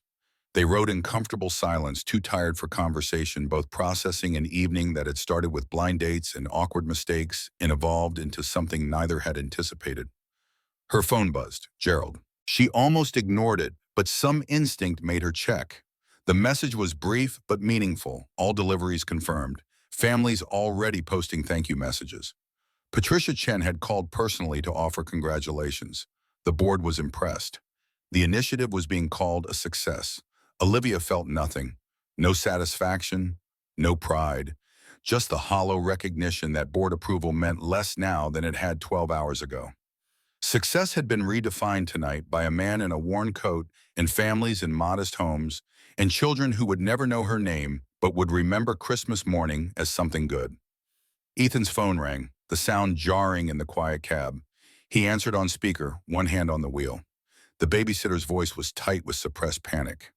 They rode in comfortable silence, too tired for conversation, both processing an evening that had started with blind dates and awkward mistakes and evolved into something neither had anticipated. Her phone buzzed. Gerald. She almost ignored it, but some instinct made her check. The message was brief but meaningful. All deliveries confirmed. Families already posting thank you messages. Patricia Chen had called personally to offer congratulations. The board was impressed. The initiative was being called a success. Olivia felt nothing. No satisfaction, no pride. Just the hollow recognition that board approval meant less now than it had 12 hours ago. Success had been redefined tonight by a man in a worn coat and families in modest homes and children who would never know her name but would remember Christmas morning as something good. Ethan's phone rang, the sound jarring in the quiet cab. He answered on speaker, one hand on the wheel. The babysitter's voice was tight with suppressed panic.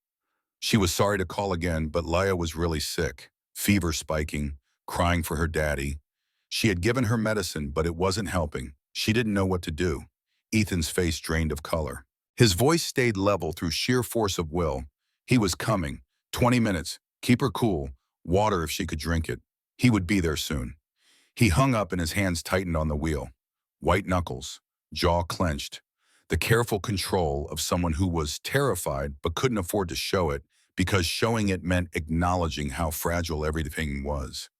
She was sorry to call again, but Leia was really sick, fever spiking, crying for her daddy. She had given her medicine, but it wasn't helping. She didn't know what to do. Ethan's face drained of color. His voice stayed level through sheer force of will. He was coming. 20 minutes. Keep her cool. Water if she could drink it. He would be there soon. He hung up and his hands tightened on the wheel. White knuckles, jaw clenched. The careful control of someone who was terrified but couldn't afford to show it because showing it meant acknowledging how fragile everything was,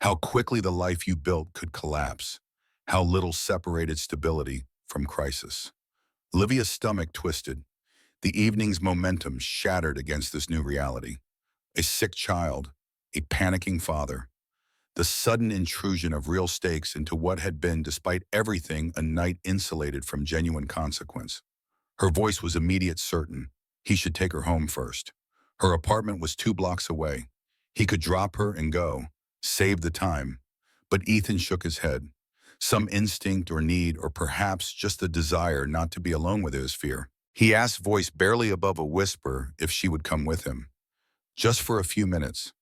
how quickly the life you built could collapse, how little separated stability from crisis. Olivia's stomach twisted. The evening's momentum shattered against this new reality. A sick child, a panicking father, the sudden intrusion of real stakes into what had been, despite everything, a night insulated from genuine consequence. Her voice was immediate, certain. He should take her home first. Her apartment was 2 blocks away. He could drop her and go, save the time. But Ethan shook his head. Some instinct or need, or perhaps just the desire not to be alone with his fear. He asked, voice barely above a whisper, if she would come with him. Just for a few minutes.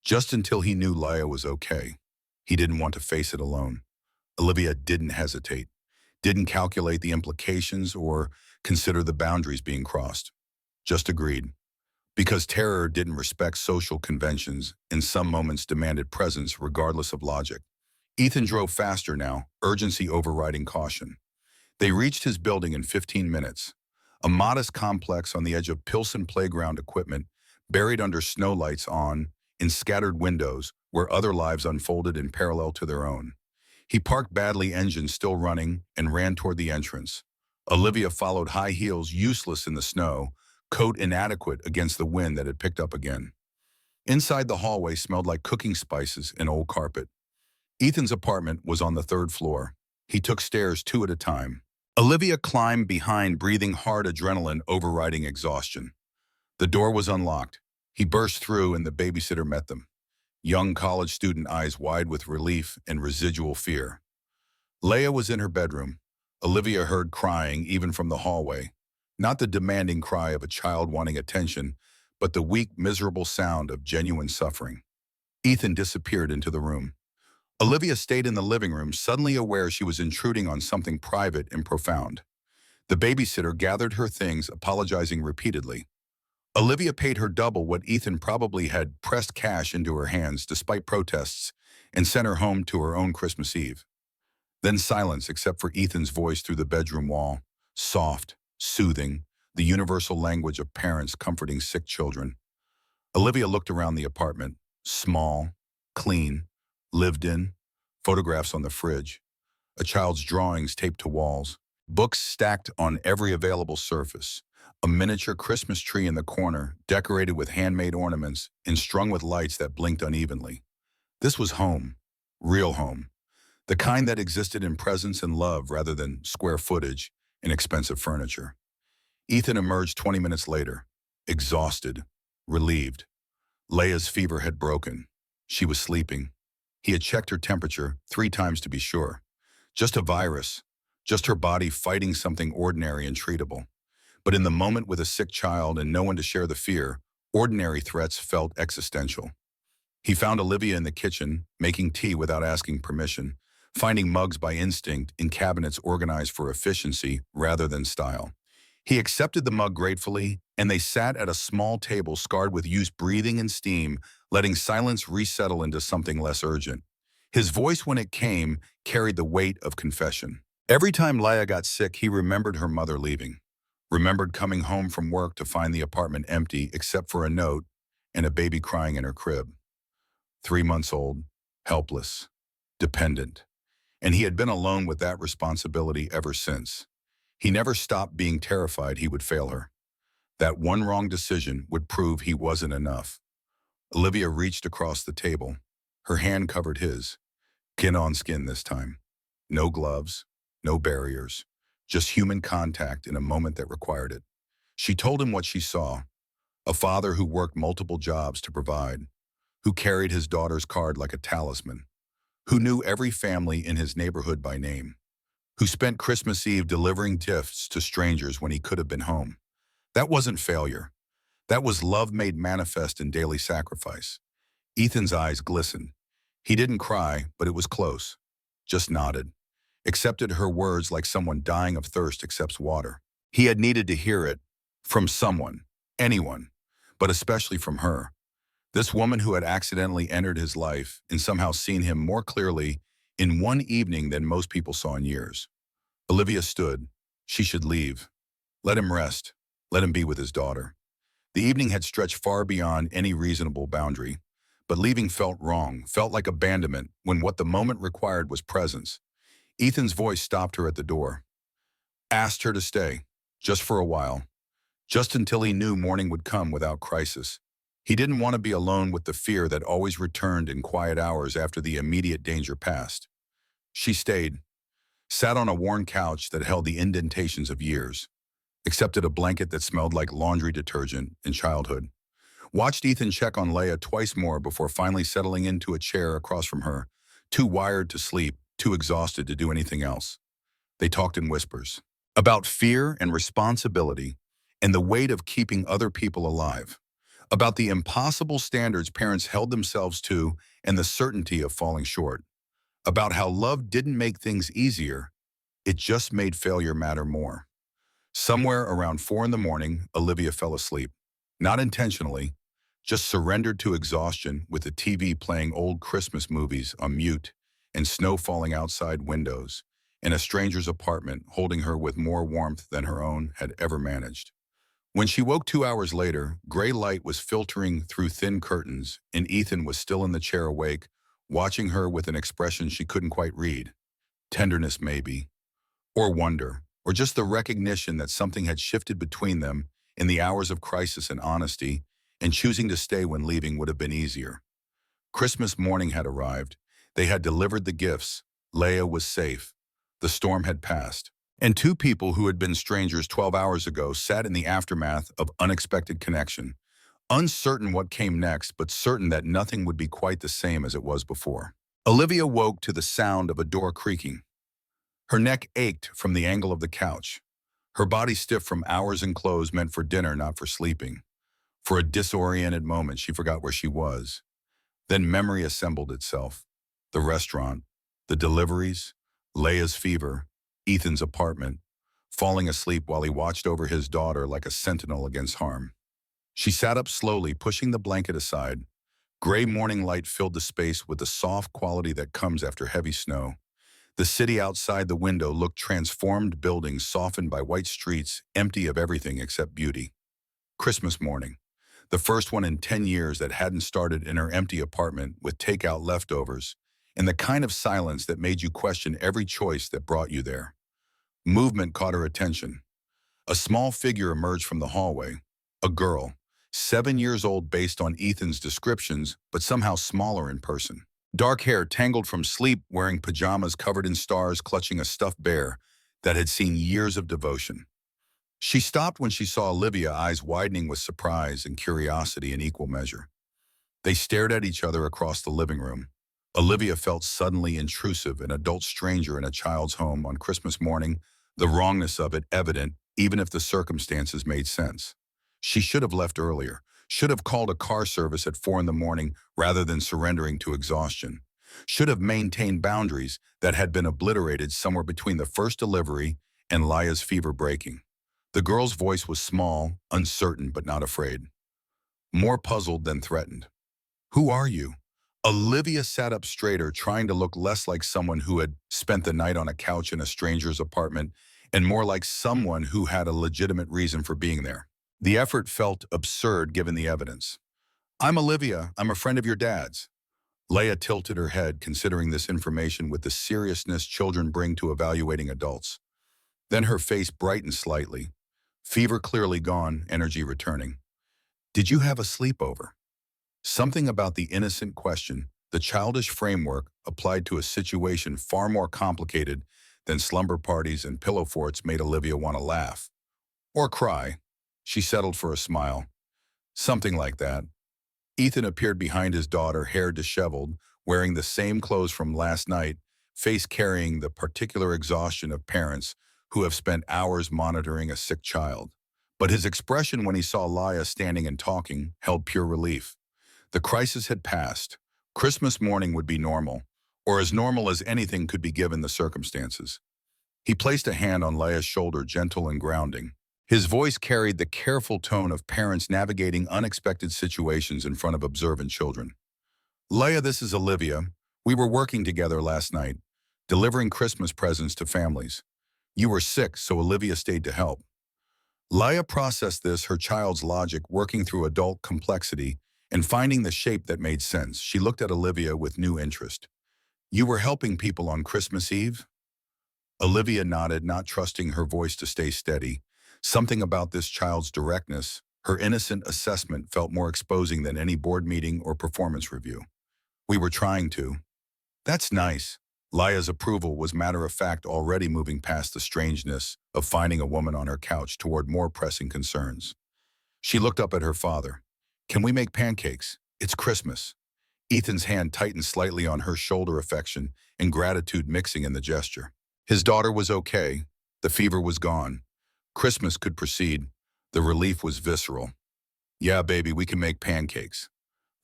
Just until he knew Leia was okay. He didn't want to face it alone. Olivia didn't hesitate, didn't calculate the implications or consider the boundaries being crossed. Just agreed. Because terror didn't respect social conventions and some moments demanded presence regardless of logic. Ethan drove faster now, urgency overriding caution. They reached his building in 15 minutes, a modest complex on the edge of Pilsen playground equipment, buried under snowlights in scattered windows where other lives unfolded in parallel to their own. He parked badly, engine still running, and ran toward the entrance. Olivia followed, high heels useless in the snow, coat inadequate against the wind that had picked up again. Inside, the hallway smelled like cooking spices and old carpet. Ethan's apartment was on the third floor. He took stairs two at a time. Olivia climbed behind, breathing hard, adrenaline overriding exhaustion. The door was unlocked. He burst through and the babysitter met them. Young college student, eyes wide with relief and residual fear. Leia was in her bedroom. Olivia heard crying even from the hallway. Not the demanding cry of a child wanting attention, but the weak, miserable sound of genuine suffering. Ethan disappeared into the room. Olivia stayed in the living room, suddenly aware she was intruding on something private and profound. The babysitter gathered her things, apologizing repeatedly. Olivia paid her double what Ethan probably had, pressed cash into her hands despite protests, and sent her home to her own Christmas Eve. Then silence, except for Ethan's voice through the bedroom wall, soft, soothing, the universal language of parents comforting sick children. Olivia looked around the apartment, small, clean, lived in, photographs on the fridge, a child's drawings taped to walls, books stacked on every available surface, a miniature Christmas tree in the corner, decorated with handmade ornaments and strung with lights that blinked unevenly. This was home, real home, the kind that existed in presence and love rather than square footage and expensive furniture. Ethan emerged 20 minutes later, exhausted, relieved. Leia's fever had broken. She was sleeping. He had checked her temperature 3 times to be sure. Just a virus, just her body fighting something ordinary and treatable. But in the moment, with a sick child and no one to share the fear, ordinary threats felt existential. He found Olivia in the kitchen, making tea without asking permission, finding mugs by instinct in cabinets organized for efficiency rather than style. He accepted the mug gratefully, and they sat at a small table scarred with use, breathing in steam, letting silence resettle into something less urgent. His voice, when it came, carried the weight of confession. Every time Leia got sick, he remembered her mother leaving, remembered coming home from work to find the apartment empty except for a note and a baby crying in her crib. 3 months old, helpless, dependent. And he had been alone with that responsibility ever since. He never stopped being terrified he would fail her. That one wrong decision would prove he wasn't enough. Olivia reached across the table. Her hand covered his. Skin on skin this time. No gloves, no barriers, just human contact in a moment that required it. She told him what she saw. A father who worked multiple jobs to provide, who carried his daughter's card like a talisman, who knew every family in his neighborhood by name, who spent Christmas Eve delivering gifts to strangers when he could have been home. That wasn't failure. That was love made manifest in daily sacrifice. Ethan's eyes glistened. He didn't cry, but it was close. Just nodded. Accepted her words like someone dying of thirst accepts water. He had needed to hear it from someone, anyone, but especially from her. This woman who had accidentally entered his life and somehow seen him more clearly in one evening than most people saw in years. Olivia stood. She should leave. Let him rest. Let him be with his daughter. The evening had stretched far beyond any reasonable boundary, but leaving felt wrong, felt like abandonment when what the moment required was presence. Ethan's voice stopped her at the door. Asked her to stay, just for a while, just until he knew morning would come without crisis. He didn't want to be alone with the fear that always returned in quiet hours after the immediate danger passed. She stayed, sat on a worn couch that held the indentations of years, accepted a blanket that smelled like laundry detergent in childhood, watched Ethan check on Leia twice more before finally settling into a chair across from her, too wired to sleep, too exhausted to do anything else. They talked in whispers. about fear and responsibility and the weight of keeping other people alive, about the impossible standards parents held themselves to and the certainty of falling short, about how love didn't make things easier, it just made failure matter more. Somewhere around 4 in the morning, Olivia fell asleep. Not intentionally, just surrendered to exhaustion with the TV playing old Christmas movies on mute and snow falling outside windows, and a stranger's apartment holding her with more warmth than her own had ever managed. When she woke 2 hours later, gray light was filtering through thin curtains, and Ethan was still in the chair awake, watching her with an expression she couldn't quite read. Tenderness, maybe, or wonder, or just the recognition that something had shifted between them in the hours of crisis and honesty, and choosing to stay when leaving would have been easier. Christmas morning had arrived. They had delivered the gifts. Leia was safe. The storm had passed. And two people who had been strangers 12 hours ago sat in the aftermath of unexpected connection, uncertain what came next, but certain that nothing would be quite the same as it was before. Olivia woke to the sound of a door creaking. Her neck ached from the angle of the couch, her body stiff from hours in clothes meant for dinner, not for sleeping. For a disoriented moment, she forgot where she was. Then memory assembled itself. The restaurant, the deliveries, Leia's fever, Ethan's apartment, falling asleep while he watched over his daughter like a sentinel against harm. She sat up slowly, pushing the blanket aside. Gray morning light filled the space with the soft quality that comes after heavy snow. The city outside the window looked transformed, buildings softened by white streets, empty of everything except beauty. Christmas morning. The first one in 10 years that hadn't started in her empty apartment with takeout leftovers, and the kind of silence that made you question every choice that brought you there. Movement caught her attention. A small figure emerged from the hallway. A girl, 7 years old based on Ethan's descriptions, but somehow smaller in person. Dark hair tangled from sleep, wearing pajamas covered in stars, clutching a stuffed bear that had seen years of devotion. She stopped when she saw Olivia, eyes widening with surprise and curiosity in equal measure. They stared at each other across the living room. Olivia felt suddenly intrusive, an adult stranger in a child's home on Christmas morning, the wrongness of it evident even if the circumstances made sense. She should have left earlier, should have called a car service at 4 in the morning rather than surrendering to exhaustion, should have maintained boundaries that had been obliterated somewhere between the first delivery and Laya's fever breaking. The girl's voice was small, uncertain, but not afraid. More puzzled than threatened. "Who are you?" Olivia sat up straighter, trying to look less like someone who had spent the night on a couch in a stranger's apartment and more like someone who had a legitimate reason for being there. The effort felt absurd given the evidence. "I'm Olivia. I'm a friend of your dad's." Leia tilted her head, considering this information with the seriousness children bring to evaluating adults. Then her face brightened slightly. Fever clearly gone, energy returning. "Did you have a sleepover?" Something about the innocent question, the childish framework applied to a situation far more complicated than slumber parties and pillow forts made Olivia want to laugh. Or cry. She settled for a smile. Something like that. Ethan appeared behind his daughter, hair disheveled, wearing the same clothes from last night, face carrying the particular exhaustion of parents who have spent hours monitoring a sick child. But his expression when he saw Laia standing and talking held pure relief. The crisis had passed. Christmas morning would be normal, or as normal as anything could be given the circumstances. He placed a hand on Leia's shoulder, gentle and grounding. His voice carried the careful tone of parents navigating unexpected situations in front of observant children. "Leia, this is Olivia. We were working together last night, delivering Christmas presents to families. You were sick, so Olivia stayed to help." Leia processed this, her child's logic working through adult complexity and finding the shape that made sense. She looked at Olivia with new interest. "You were helping people on Christmas Eve?" Olivia nodded, not trusting her voice to stay steady. Something about this child's directness, her innocent assessment, felt more exposing than any board meeting or performance review. "We were trying to." "That's nice." Laya's approval was matter-of-fact, already moving past the strangeness of finding a woman on her couch toward more pressing concerns. She looked up at her father. "Can we make pancakes? It's Christmas." Ethan's hand tightened slightly on her shoulder, affection and gratitude mixing in the gesture. His daughter was okay. The fever was gone. Christmas could proceed. The relief was visceral. Yeah, baby, we can make pancakes.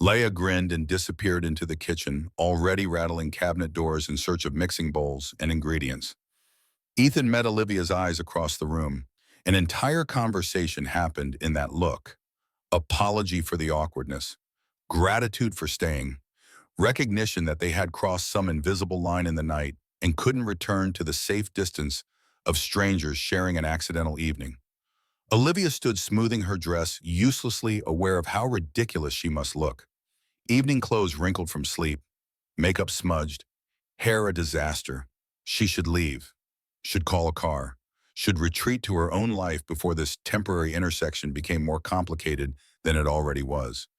Leia grinned and disappeared into the kitchen, already rattling cabinet doors in search of mixing bowls and ingredients. Ethan met Olivia's eyes across the room. An entire conversation happened in that look. Apology for the awkwardness, gratitude for staying, recognition that they had crossed some invisible line in the night and couldn't return to the safe distance of strangers sharing an accidental evening. Olivia stood smoothing her dress, uselessly aware of how ridiculous she must look. Evening clothes wrinkled from sleep, makeup smudged, hair a disaster. She should leave, should call a car, should retreat to her own life before this temporary intersection became more complicated than it already was.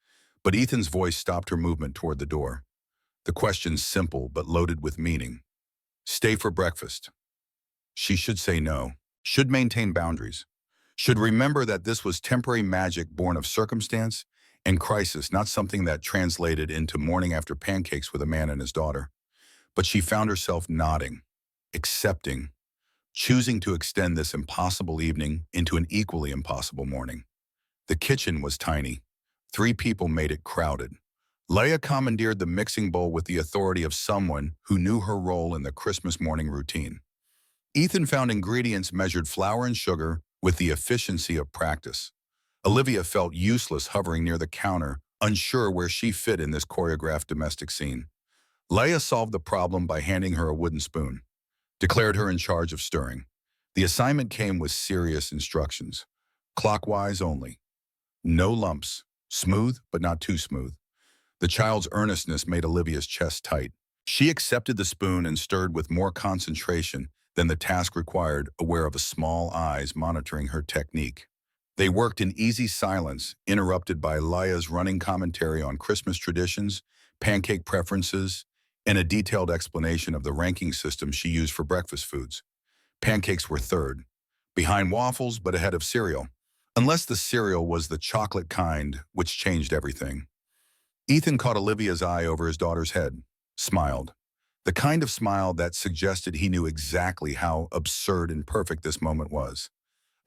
But Ethan's voice stopped her movement toward the door. The question simple but loaded with meaning. Stay for breakfast. She should say no, should maintain boundaries, should remember that this was temporary magic born of circumstance and crisis, not something that translated into morning after pancakes with a man and his daughter. But she found herself nodding, accepting, choosing to extend this impossible evening into an equally impossible morning. The kitchen was tiny. 3 people made it crowded. Leia commandeered the mixing bowl with the authority of someone who knew her role in the Christmas morning routine. Ethan found ingredients measured flour and sugar with the efficiency of practice. Olivia felt useless hovering near the counter, unsure where she fit in this choreographed domestic scene. Leia solved the problem by handing her a wooden spoon, declared her in charge of stirring. The assignment came with serious instructions. Clockwise only. No lumps. Smooth, but not too smooth. The child's earnestness made Olivia's chest tight. She accepted the spoon and stirred with more concentration than the task required, aware of a small eyes monitoring her technique. They worked in easy silence, interrupted by Leia's running commentary on Christmas traditions, pancake preferences, and a detailed explanation of the ranking system she used for breakfast foods. Pancakes were third, behind waffles but ahead of cereal, unless the cereal was the chocolate kind, which changed everything. Ethan caught Olivia's eye over his daughter's head, smiled. The kind of smile that suggested he knew exactly how absurd and perfect this moment was.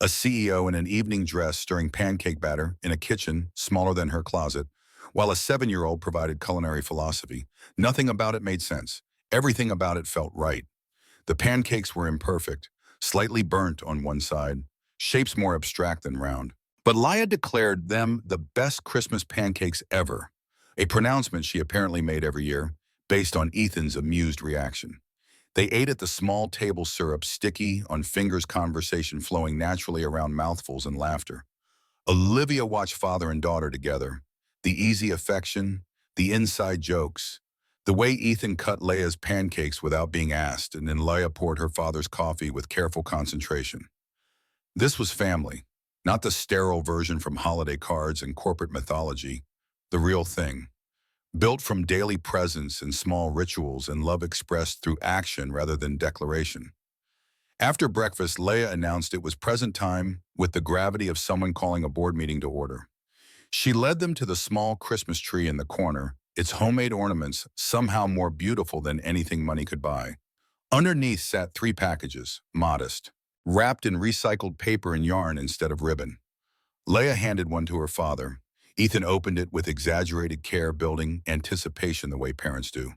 A CEO in an evening dress stirring pancake batter in a kitchen smaller than her closet, while a 7-year-old provided culinary philosophy. Nothing about it made sense. Everything about it felt right. The pancakes were imperfect, slightly burnt on one side, shapes more abstract than round. But Leia declared them the best Christmas pancakes ever, a pronouncement she apparently made every year, based on Ethan's amused reaction. They ate at the small table, syrup sticky on fingers, conversation flowing naturally around mouthfuls and laughter. Olivia watched father and daughter together. The easy affection, the inside jokes, the way Ethan cut Leia's pancakes without being asked, and then Leia poured her father's coffee with careful concentration. This was family, not the sterile version from holiday cards and corporate mythology, the real thing. Built from daily presence and small rituals and love expressed through action rather than declaration. After breakfast, Leia announced it was present time with the gravity of someone calling a board meeting to order. She led them to the small Christmas tree in the corner, its homemade ornaments somehow more beautiful than anything money could buy. Underneath sat 3 packages, modest, wrapped in recycled paper and yarn instead of ribbon. Leia handed one to her father. Ethan opened it with exaggerated care, building anticipation the way parents do.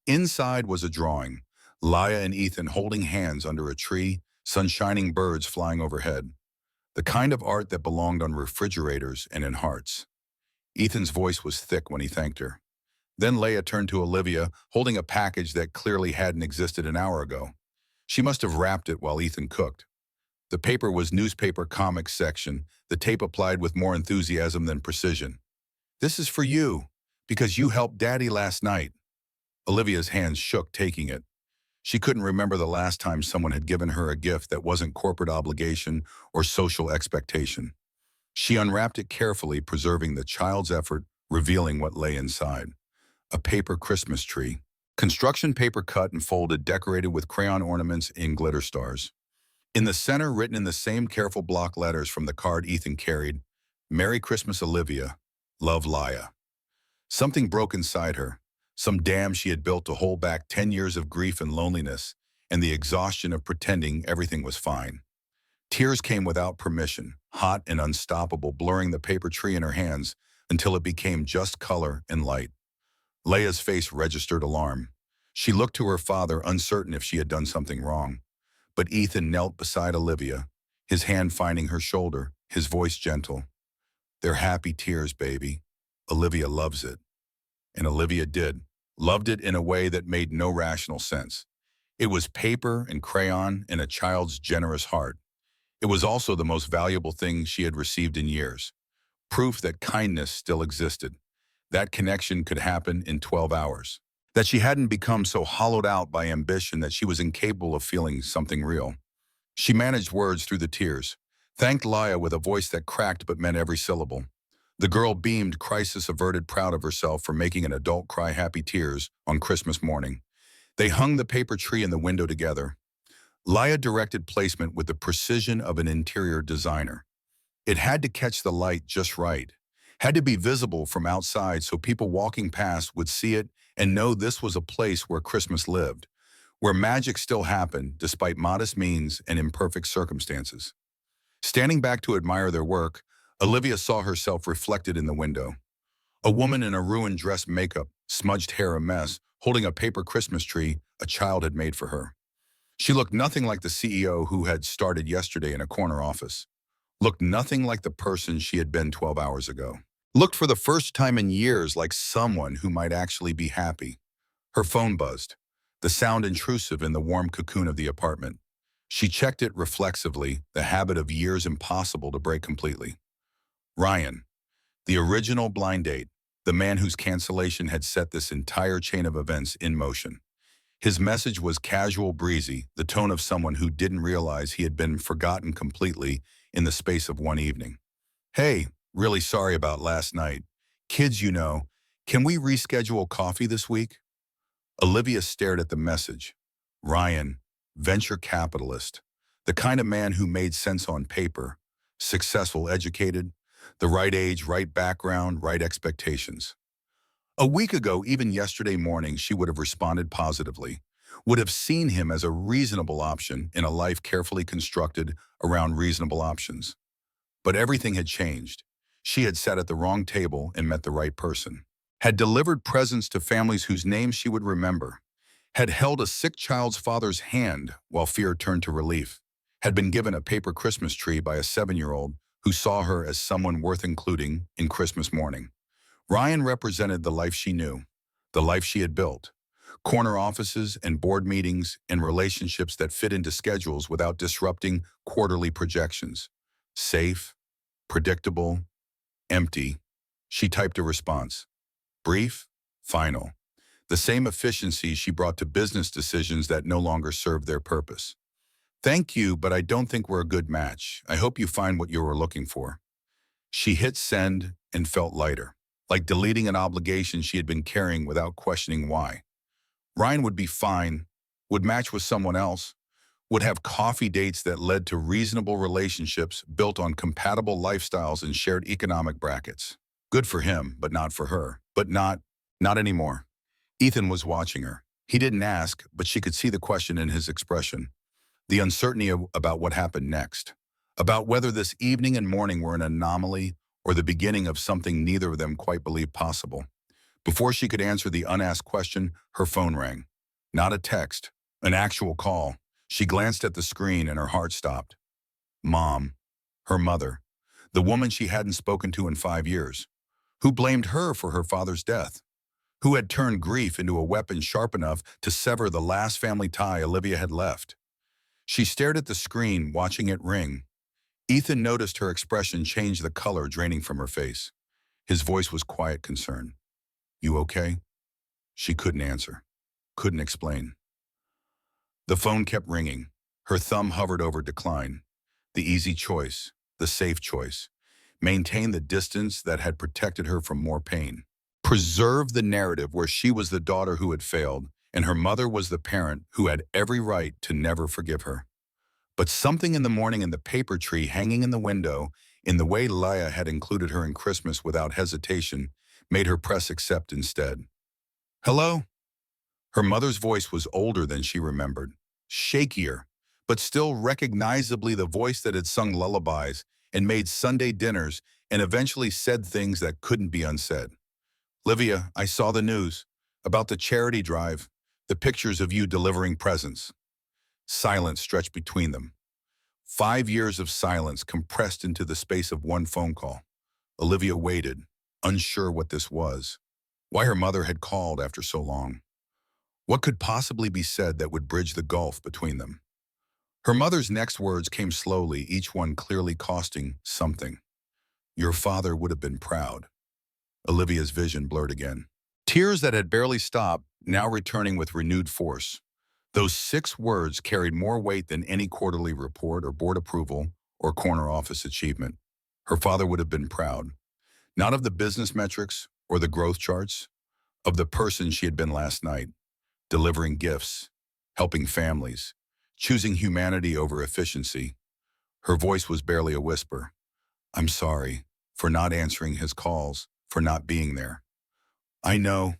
Inside was a drawing, Leia and Ethan holding hands under a tree, sunshining birds flying overhead. The kind of art that belonged on refrigerators and in hearts. Ethan's voice was thick when he thanked her. Then Leia turned to Olivia, holding a package that clearly hadn't existed an hour ago. She must have wrapped it while Ethan cooked. The paper was newspaper comics section, the tape applied with more enthusiasm than precision. This is for you, because you helped Daddy last night. Olivia's hands shook taking it. She couldn't remember the last time someone had given her a gift that wasn't corporate obligation or social expectation. She unwrapped it carefully, preserving the child's effort, revealing what lay inside. A paper Christmas tree. Construction paper cut and folded, decorated with crayon ornaments in glitter stars. In the center, written in the same careful block letters from the card Ethan carried, Merry Christmas, Olivia. Love, Leia. Something broke inside her, some dam she had built to hold back 10 years of grief and loneliness, and the exhaustion of pretending everything was fine. Tears came without permission, hot and unstoppable, blurring the paper tree in her hands until it became just color and light. Leia's face registered alarm. She looked to her father, uncertain if she had done something wrong. But Ethan knelt beside Olivia, his hand finding her shoulder, his voice gentle. "They're happy tears, baby. Olivia loves it." And Olivia did. Loved it in a way that made no rational sense. It was paper and crayon and a child's generous heart. It was also the most valuable thing she had received in years. Proof that kindness still existed. That connection could happen in 12 hours. That she hadn't become so hollowed out by ambition that she was incapable of feeling something real. She managed words through the tears, thanked Leia with a voice that cracked but meant every syllable. The girl beamed, crisis-averted, proud of herself for making an adult cry happy tears on Christmas morning. They hung the paper tree in the window together. Leia directed placement with the precision of an interior designer. It had to catch the light just right, had to be visible from outside so people walking past would see it and know this was a place where Christmas lived, where magic still happened despite modest means and imperfect circumstances. Standing back to admire their work, Olivia saw herself reflected in the window. A woman in a ruined dress, makeup, smudged hair a mess, holding a paper Christmas tree a child had made for her. She looked nothing like the CEO who had started yesterday in a corner office. Looked nothing like the person she had been 12 hours ago. Looked for the first time in years like someone who might actually be happy. Her phone buzzed, the sound intrusive in the warm cocoon of the apartment. She checked it reflexively, the habit of years impossible to break completely. Ryan, the original blind date, the man whose cancellation had set this entire chain of events in motion. His message was casual, breezy, the tone of someone who didn't realize he had been forgotten completely in the space of one evening. "Hey, really sorry about last night. Kids, can we reschedule coffee this week?" Olivia stared at the message. Ryan, venture capitalist, the kind of man who made sense on paper, successful, educated, the right age, right background, right expectations. A week ago, even yesterday morning, she would have responded positively, would have seen him as a reasonable option in a life carefully constructed around reasonable options. But everything had changed. She had sat at the wrong table and met the right person, had delivered presents to families whose names she would remember, had held a sick child's father's hand while fear turned to relief, had been given a paper Christmas tree by a 7-year-old who saw her as someone worth including in Christmas morning. Ryan represented the life she knew, the life she had built. Corner offices and board meetings and relationships that fit into schedules without disrupting quarterly projections. Safe, predictable, empty. She typed a response. Brief, final. The same efficiency she brought to business decisions that no longer served their purpose. "Thank you, but I don't think we're a good match. I hope you find what you were looking for." She hit send and felt lighter, like deleting an obligation she had been carrying without questioning why. Ryan would be fine, would match with someone else, would have coffee dates that led to reasonable relationships built on compatible lifestyles and shared economic brackets. Good for him, but not for her. But not anymore. Ethan was watching her. He didn't ask, but she could see the question in his expression. The uncertainty about what happened next. About whether this evening and morning were an anomaly or the beginning of something neither of them quite believed possible. Before she could answer the unasked question, her phone rang. Not a text, an actual call. She glanced at the screen and her heart stopped. Mom, her mother, the woman she hadn't spoken to in 5 years, who blamed her for her father's death, who had turned grief into a weapon sharp enough to sever the last family tie Olivia had left. She stared at the screen, watching it ring. Ethan noticed her expression change, the color draining from her face. His voice was quiet concern. "You okay?" She couldn't answer, couldn't explain. The phone kept ringing. Her thumb hovered over decline. The easy choice, the safe choice. Maintain the distance that had protected her from more pain. Preserve the narrative where she was the daughter who had failed, and her mother was the parent who had every right to never forgive her. But something in the morning in the paper tree hanging in the window, in the way Leia had included her in Christmas without hesitation, made her press accept instead. "Hello?" Her mother's voice was older than she remembered. shakier, but still recognizably the voice that had sung lullabies and made Sunday dinners and eventually said things that couldn't be unsaid. Livia, I saw the news about the charity drive, the pictures of you delivering presents. Silence stretched between them. 5 years of silence compressed into the space of one phone call. Olivia waited, unsure what this was, why her mother had called after so long. What could possibly be said that would bridge the gulf between them? Her mother's next words came slowly, each one clearly costing something. Your father would have been proud. Olivia's vision blurred again. Tears that had barely stopped, now returning with renewed force. Those 6 words carried more weight than any quarterly report or board approval or corner office achievement. Her father would have been proud, not of the business metrics or the growth charts, of the person she had been last night, delivering gifts, helping families, choosing humanity over efficiency. Her voice was barely a whisper. I'm sorry for not answering his calls, for not being there. I know,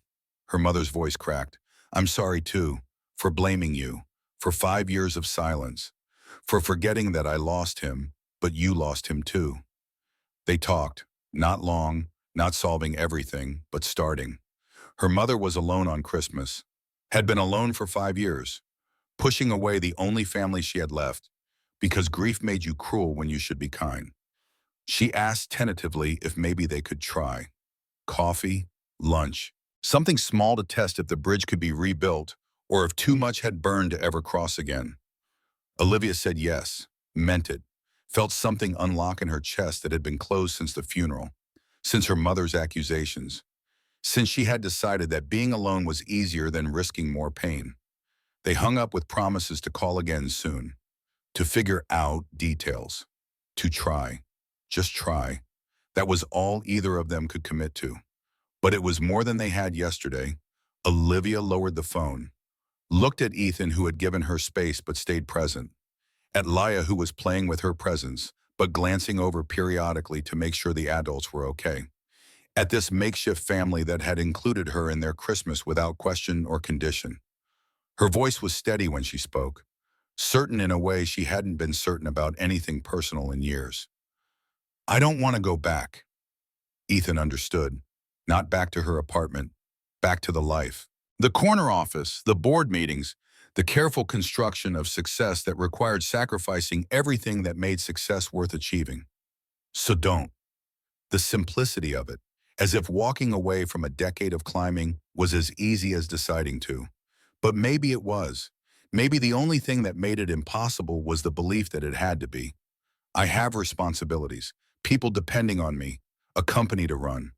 her mother's voice cracked. I'm sorry too, for blaming you, for 5 years of silence, for forgetting that I lost him, but you lost him too. They talked, not long, not solving everything, but starting. Her mother was alone on Christmas, had been alone for 5 years, pushing away the only family she had left, because grief made you cruel when you should be kind. She asked tentatively if maybe they could try. Coffee, lunch, something small to test if the bridge could be rebuilt or if too much had burned to ever cross again. Olivia said yes, meant it, felt something unlock in her chest that had been closed since the funeral, since her mother's accusations, since she had decided that being alone was easier than risking more pain. They hung up with promises to call again soon, to figure out details, to try, just try. That was all either of them could commit to. But it was more than they had yesterday. Olivia lowered the phone, looked at Ethan, who had given her space but stayed present, at Laya, who was playing with her presence, but glancing over periodically to make sure the adults were okay, at this makeshift family that had included her in their Christmas without question or condition. Her voice was steady when she spoke, certain in a way she hadn't been certain about anything personal in years. I don't want to go back. Ethan understood. Not back to her apartment, back to the life. The corner office, the board meetings, the careful construction of success that required sacrificing everything that made success worth achieving. So don't. The simplicity of it, as if walking away from a decade of climbing was as easy as deciding to. But maybe it was. Maybe the only thing that made it impossible was the belief that it had to be. I have responsibilities, people depending on me, a company to run.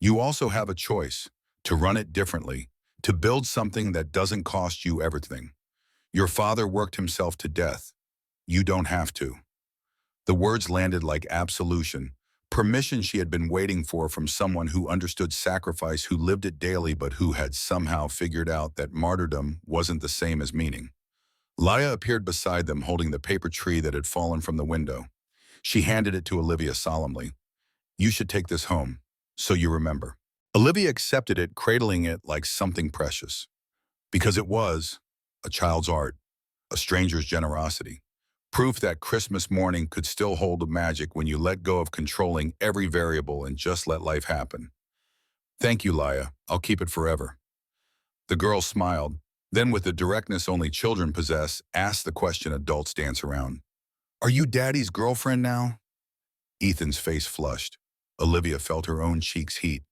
You also have a choice, to run it differently, to build something that doesn't cost you everything. Your father worked himself to death. You don't have to. The words landed like absolution, permission she had been waiting for from someone who understood sacrifice, who lived it daily, but who had somehow figured out that martyrdom wasn't the same as meaning. Laya appeared beside them, holding the paper tree that had fallen from the window. She handed it to Olivia solemnly. You should take this home, so you remember. Olivia accepted it, cradling it like something precious. Because it was a child's art, a stranger's generosity. Proof that Christmas morning could still hold a magic when you let go of controlling every variable and just let life happen. Thank you, Laya. I'll keep it forever. The girl smiled, then with the directness only children possess, asked the question adults dance around. Are you Daddy's girlfriend now? Ethan's face flushed. Olivia felt her own cheeks heat.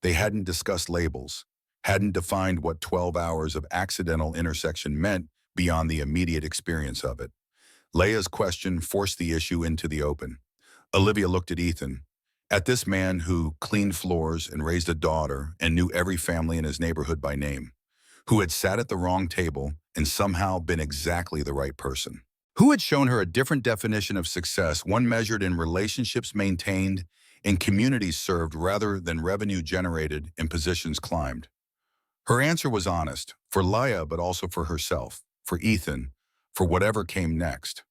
They hadn't discussed labels, hadn't defined what 12 hours of accidental intersection meant beyond the immediate experience of it. Leia's question forced the issue into the open. Olivia looked at Ethan, at this man who cleaned floors and raised a daughter and knew every family in his neighborhood by name, who had sat at the wrong table and somehow been exactly the right person, who had shown her a different definition of success, one measured in relationships maintained, in communities served rather than revenue generated and positions climbed. Her answer was honest, for Laya, but also for herself, for Ethan, for whatever came next.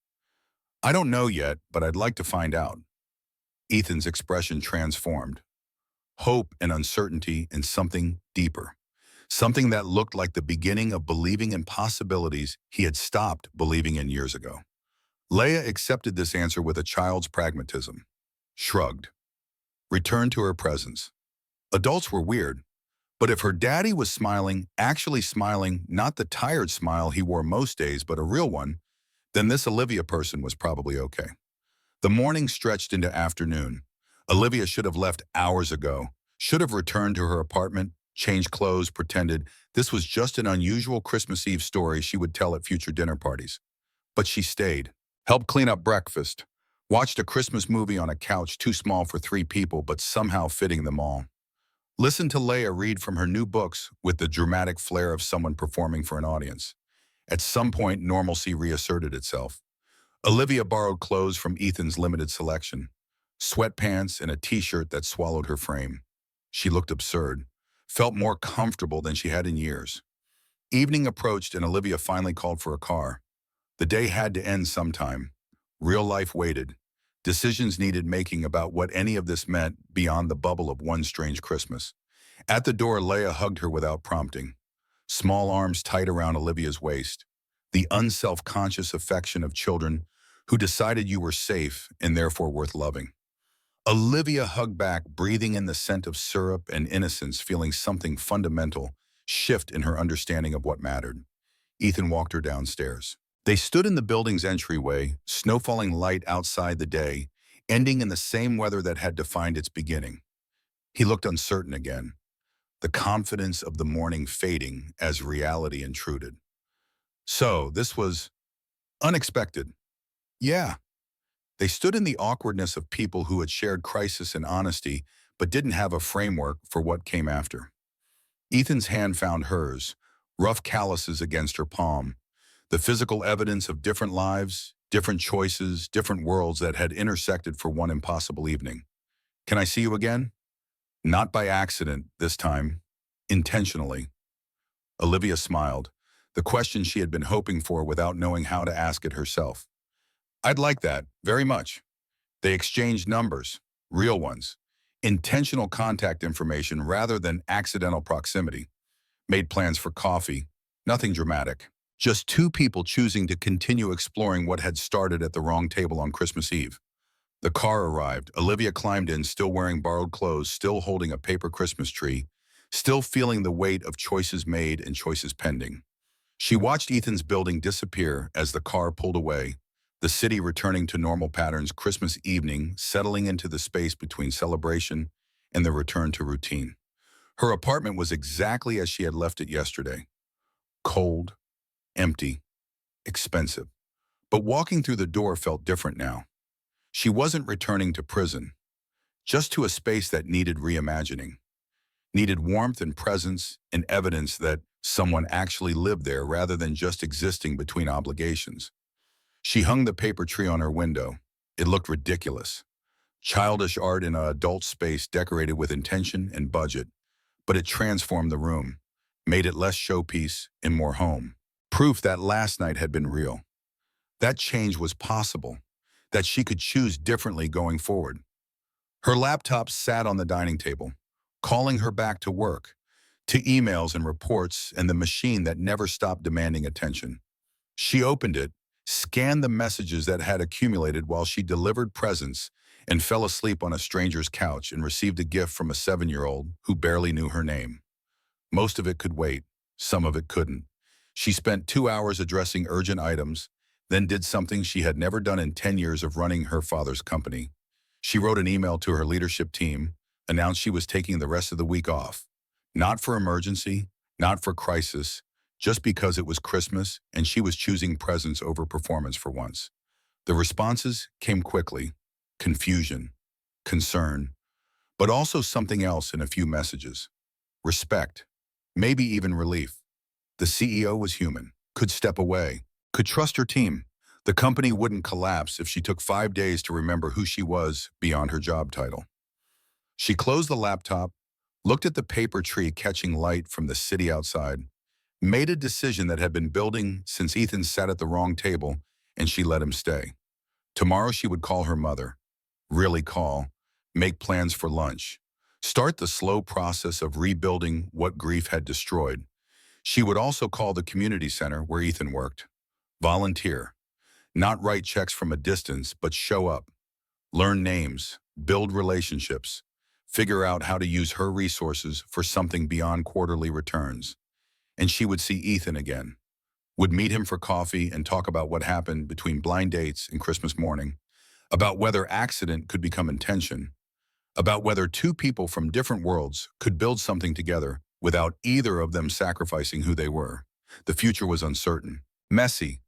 I don't know yet, but I'd like to find out. Ethan's expression transformed. Hope and uncertainty and something deeper. something that looked like the beginning of believing in possibilities he had stopped believing in years ago. Leia accepted this answer with a child's pragmatism, shrugged, returned to her presence. Adults were weird, but if her daddy was smiling, actually smiling, not the tired smile he wore most days, but a real one, then this Olivia person was probably okay. The morning stretched into afternoon. Olivia should have left hours ago, should have returned to her apartment, changed clothes, pretended this was just an unusual Christmas Eve story she would tell at future dinner parties. But she stayed, helped clean up breakfast, watched a Christmas movie on a couch too small for 3 people but somehow fitting them all. Listened to Leia read from her new books with the dramatic flair of someone performing for an audience. At some point, normalcy reasserted itself. Olivia borrowed clothes from Ethan's limited selection, sweatpants and a t-shirt that swallowed her frame. She looked absurd, felt more comfortable than she had in years. Evening approached and Olivia finally called for a car. The day had to end sometime. Real life waited. Decisions needed making about what any of this meant beyond the bubble of one strange Christmas. At the door, Leia hugged her without prompting, small arms tight around Olivia's waist, the unself-conscious affection of children who decided you were safe and therefore worth loving. Olivia hugged back, breathing in the scent of syrup and innocence, feeling something fundamental shift in her understanding of what mattered. Ethan walked her downstairs. They stood in the building's entryway, snow falling light outside the day, ending in the same weather that had defined its beginning. He looked uncertain again, the confidence of the morning fading as reality intruded. So, this was unexpected. Yeah. They stood in the awkwardness of people who had shared crisis and honesty, but didn't have a framework for what came after. Ethan's hand found hers, rough calluses against her palm, the physical evidence of different lives, different choices, different worlds that had intersected for one impossible evening. Can I see you again? Not by accident, this time. Intentionally. Olivia smiled, the question she had been hoping for without knowing how to ask it herself. I'd like that, very much. They exchanged numbers, real ones, intentional contact information rather than accidental proximity. Made plans for coffee, nothing dramatic. Just 2 people choosing to continue exploring what had started at the wrong table on Christmas Eve. The car arrived. Olivia climbed in, still wearing borrowed clothes, still holding a paper Christmas tree, still feeling the weight of choices made and choices pending. She watched Ethan's building disappear as the car pulled away, the city returning to normal patterns, Christmas evening settling into the space between celebration and the return to routine. Her apartment was exactly as she had left it yesterday. Cold, empty, expensive. But walking through the door felt different now. She wasn't returning to prison, just to a space that needed reimagining, needed warmth and presence and evidence that someone actually lived there rather than just existing between obligations. She hung the paper tree on her window. It looked ridiculous. Childish art in an adult space decorated with intention and budget, but it transformed the room, made it less showpiece and more home. Proof that last night had been real. That change was possible, that she could choose differently going forward. Her laptop sat on the dining table, calling her back to work, to emails and reports and the machine that never stopped demanding attention. She opened it, scanned the messages that had accumulated while she delivered presents, and fell asleep on a stranger's couch and received a gift from a 7-year-old who barely knew her name. Most of it could wait, some of it couldn't. She spent 2 hours addressing urgent items, then did something she had never done in 10 years of running her father's company. She wrote an email to her leadership team, announced she was taking the rest of the week off. Not for emergency, not for crisis, just because it was Christmas and she was choosing presence over performance for once. The responses came quickly: confusion, concern, but also something else in a few messages. Respect, maybe even relief. The CEO was human, could step away, could trust her team. The company wouldn't collapse if she took 5 days to remember who she was beyond her job title. She closed the laptop, looked at the paper tree catching light from the city outside, made a decision that had been building since Ethan sat at the wrong table, and she let him stay. Tomorrow she would call her mother, really call, make plans for lunch, Start the slow process of rebuilding what grief had destroyed. She would also call the community center where Ethan worked. Volunteer. Not write checks from a distance, but show up. Learn names. Build relationships. Figure out how to use her resources for something beyond quarterly returns. And she would see Ethan again. Would meet him for coffee and talk about what happened between blind dates and Christmas morning, about whether accident could become intention, about whether two people from different worlds could build something together without either of them sacrificing who they were. The future was uncertain, messy,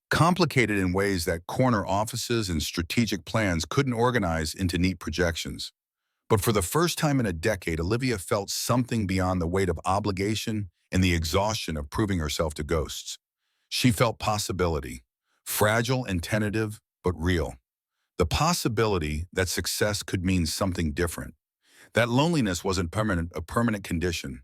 complicated in ways that corner offices and strategic plans couldn't organize into neat projections. But for the first time in a decade, Olivia felt something beyond the weight of obligation and the exhaustion of proving herself to ghosts. She felt possibility, fragile and tentative, but real. The possibility that success could mean something different. That loneliness wasn't a permanent condition.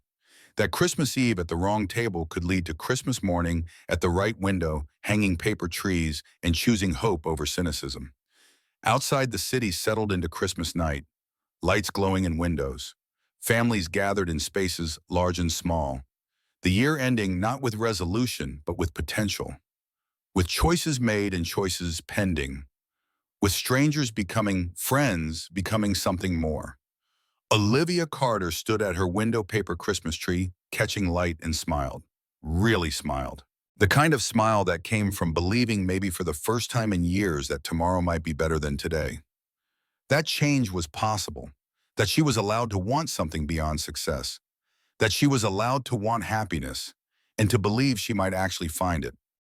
That Christmas Eve at the wrong table could lead to Christmas morning at the right window, hanging paper trees and choosing hope over cynicism. Outside, the city settled into Christmas night, lights glowing in windows, families gathered in spaces large and small. The year ending not with resolution, but with potential. With choices made and choices pending. With strangers becoming friends, becoming something more. Olivia Carter stood at her window paper Christmas tree, catching light, and smiled. Really smiled. The kind of smile that came from believing maybe for the first time in years that tomorrow might be better than today. That change was possible. That she was allowed to want something beyond success. That she was allowed to want happiness and to believe she might actually find it.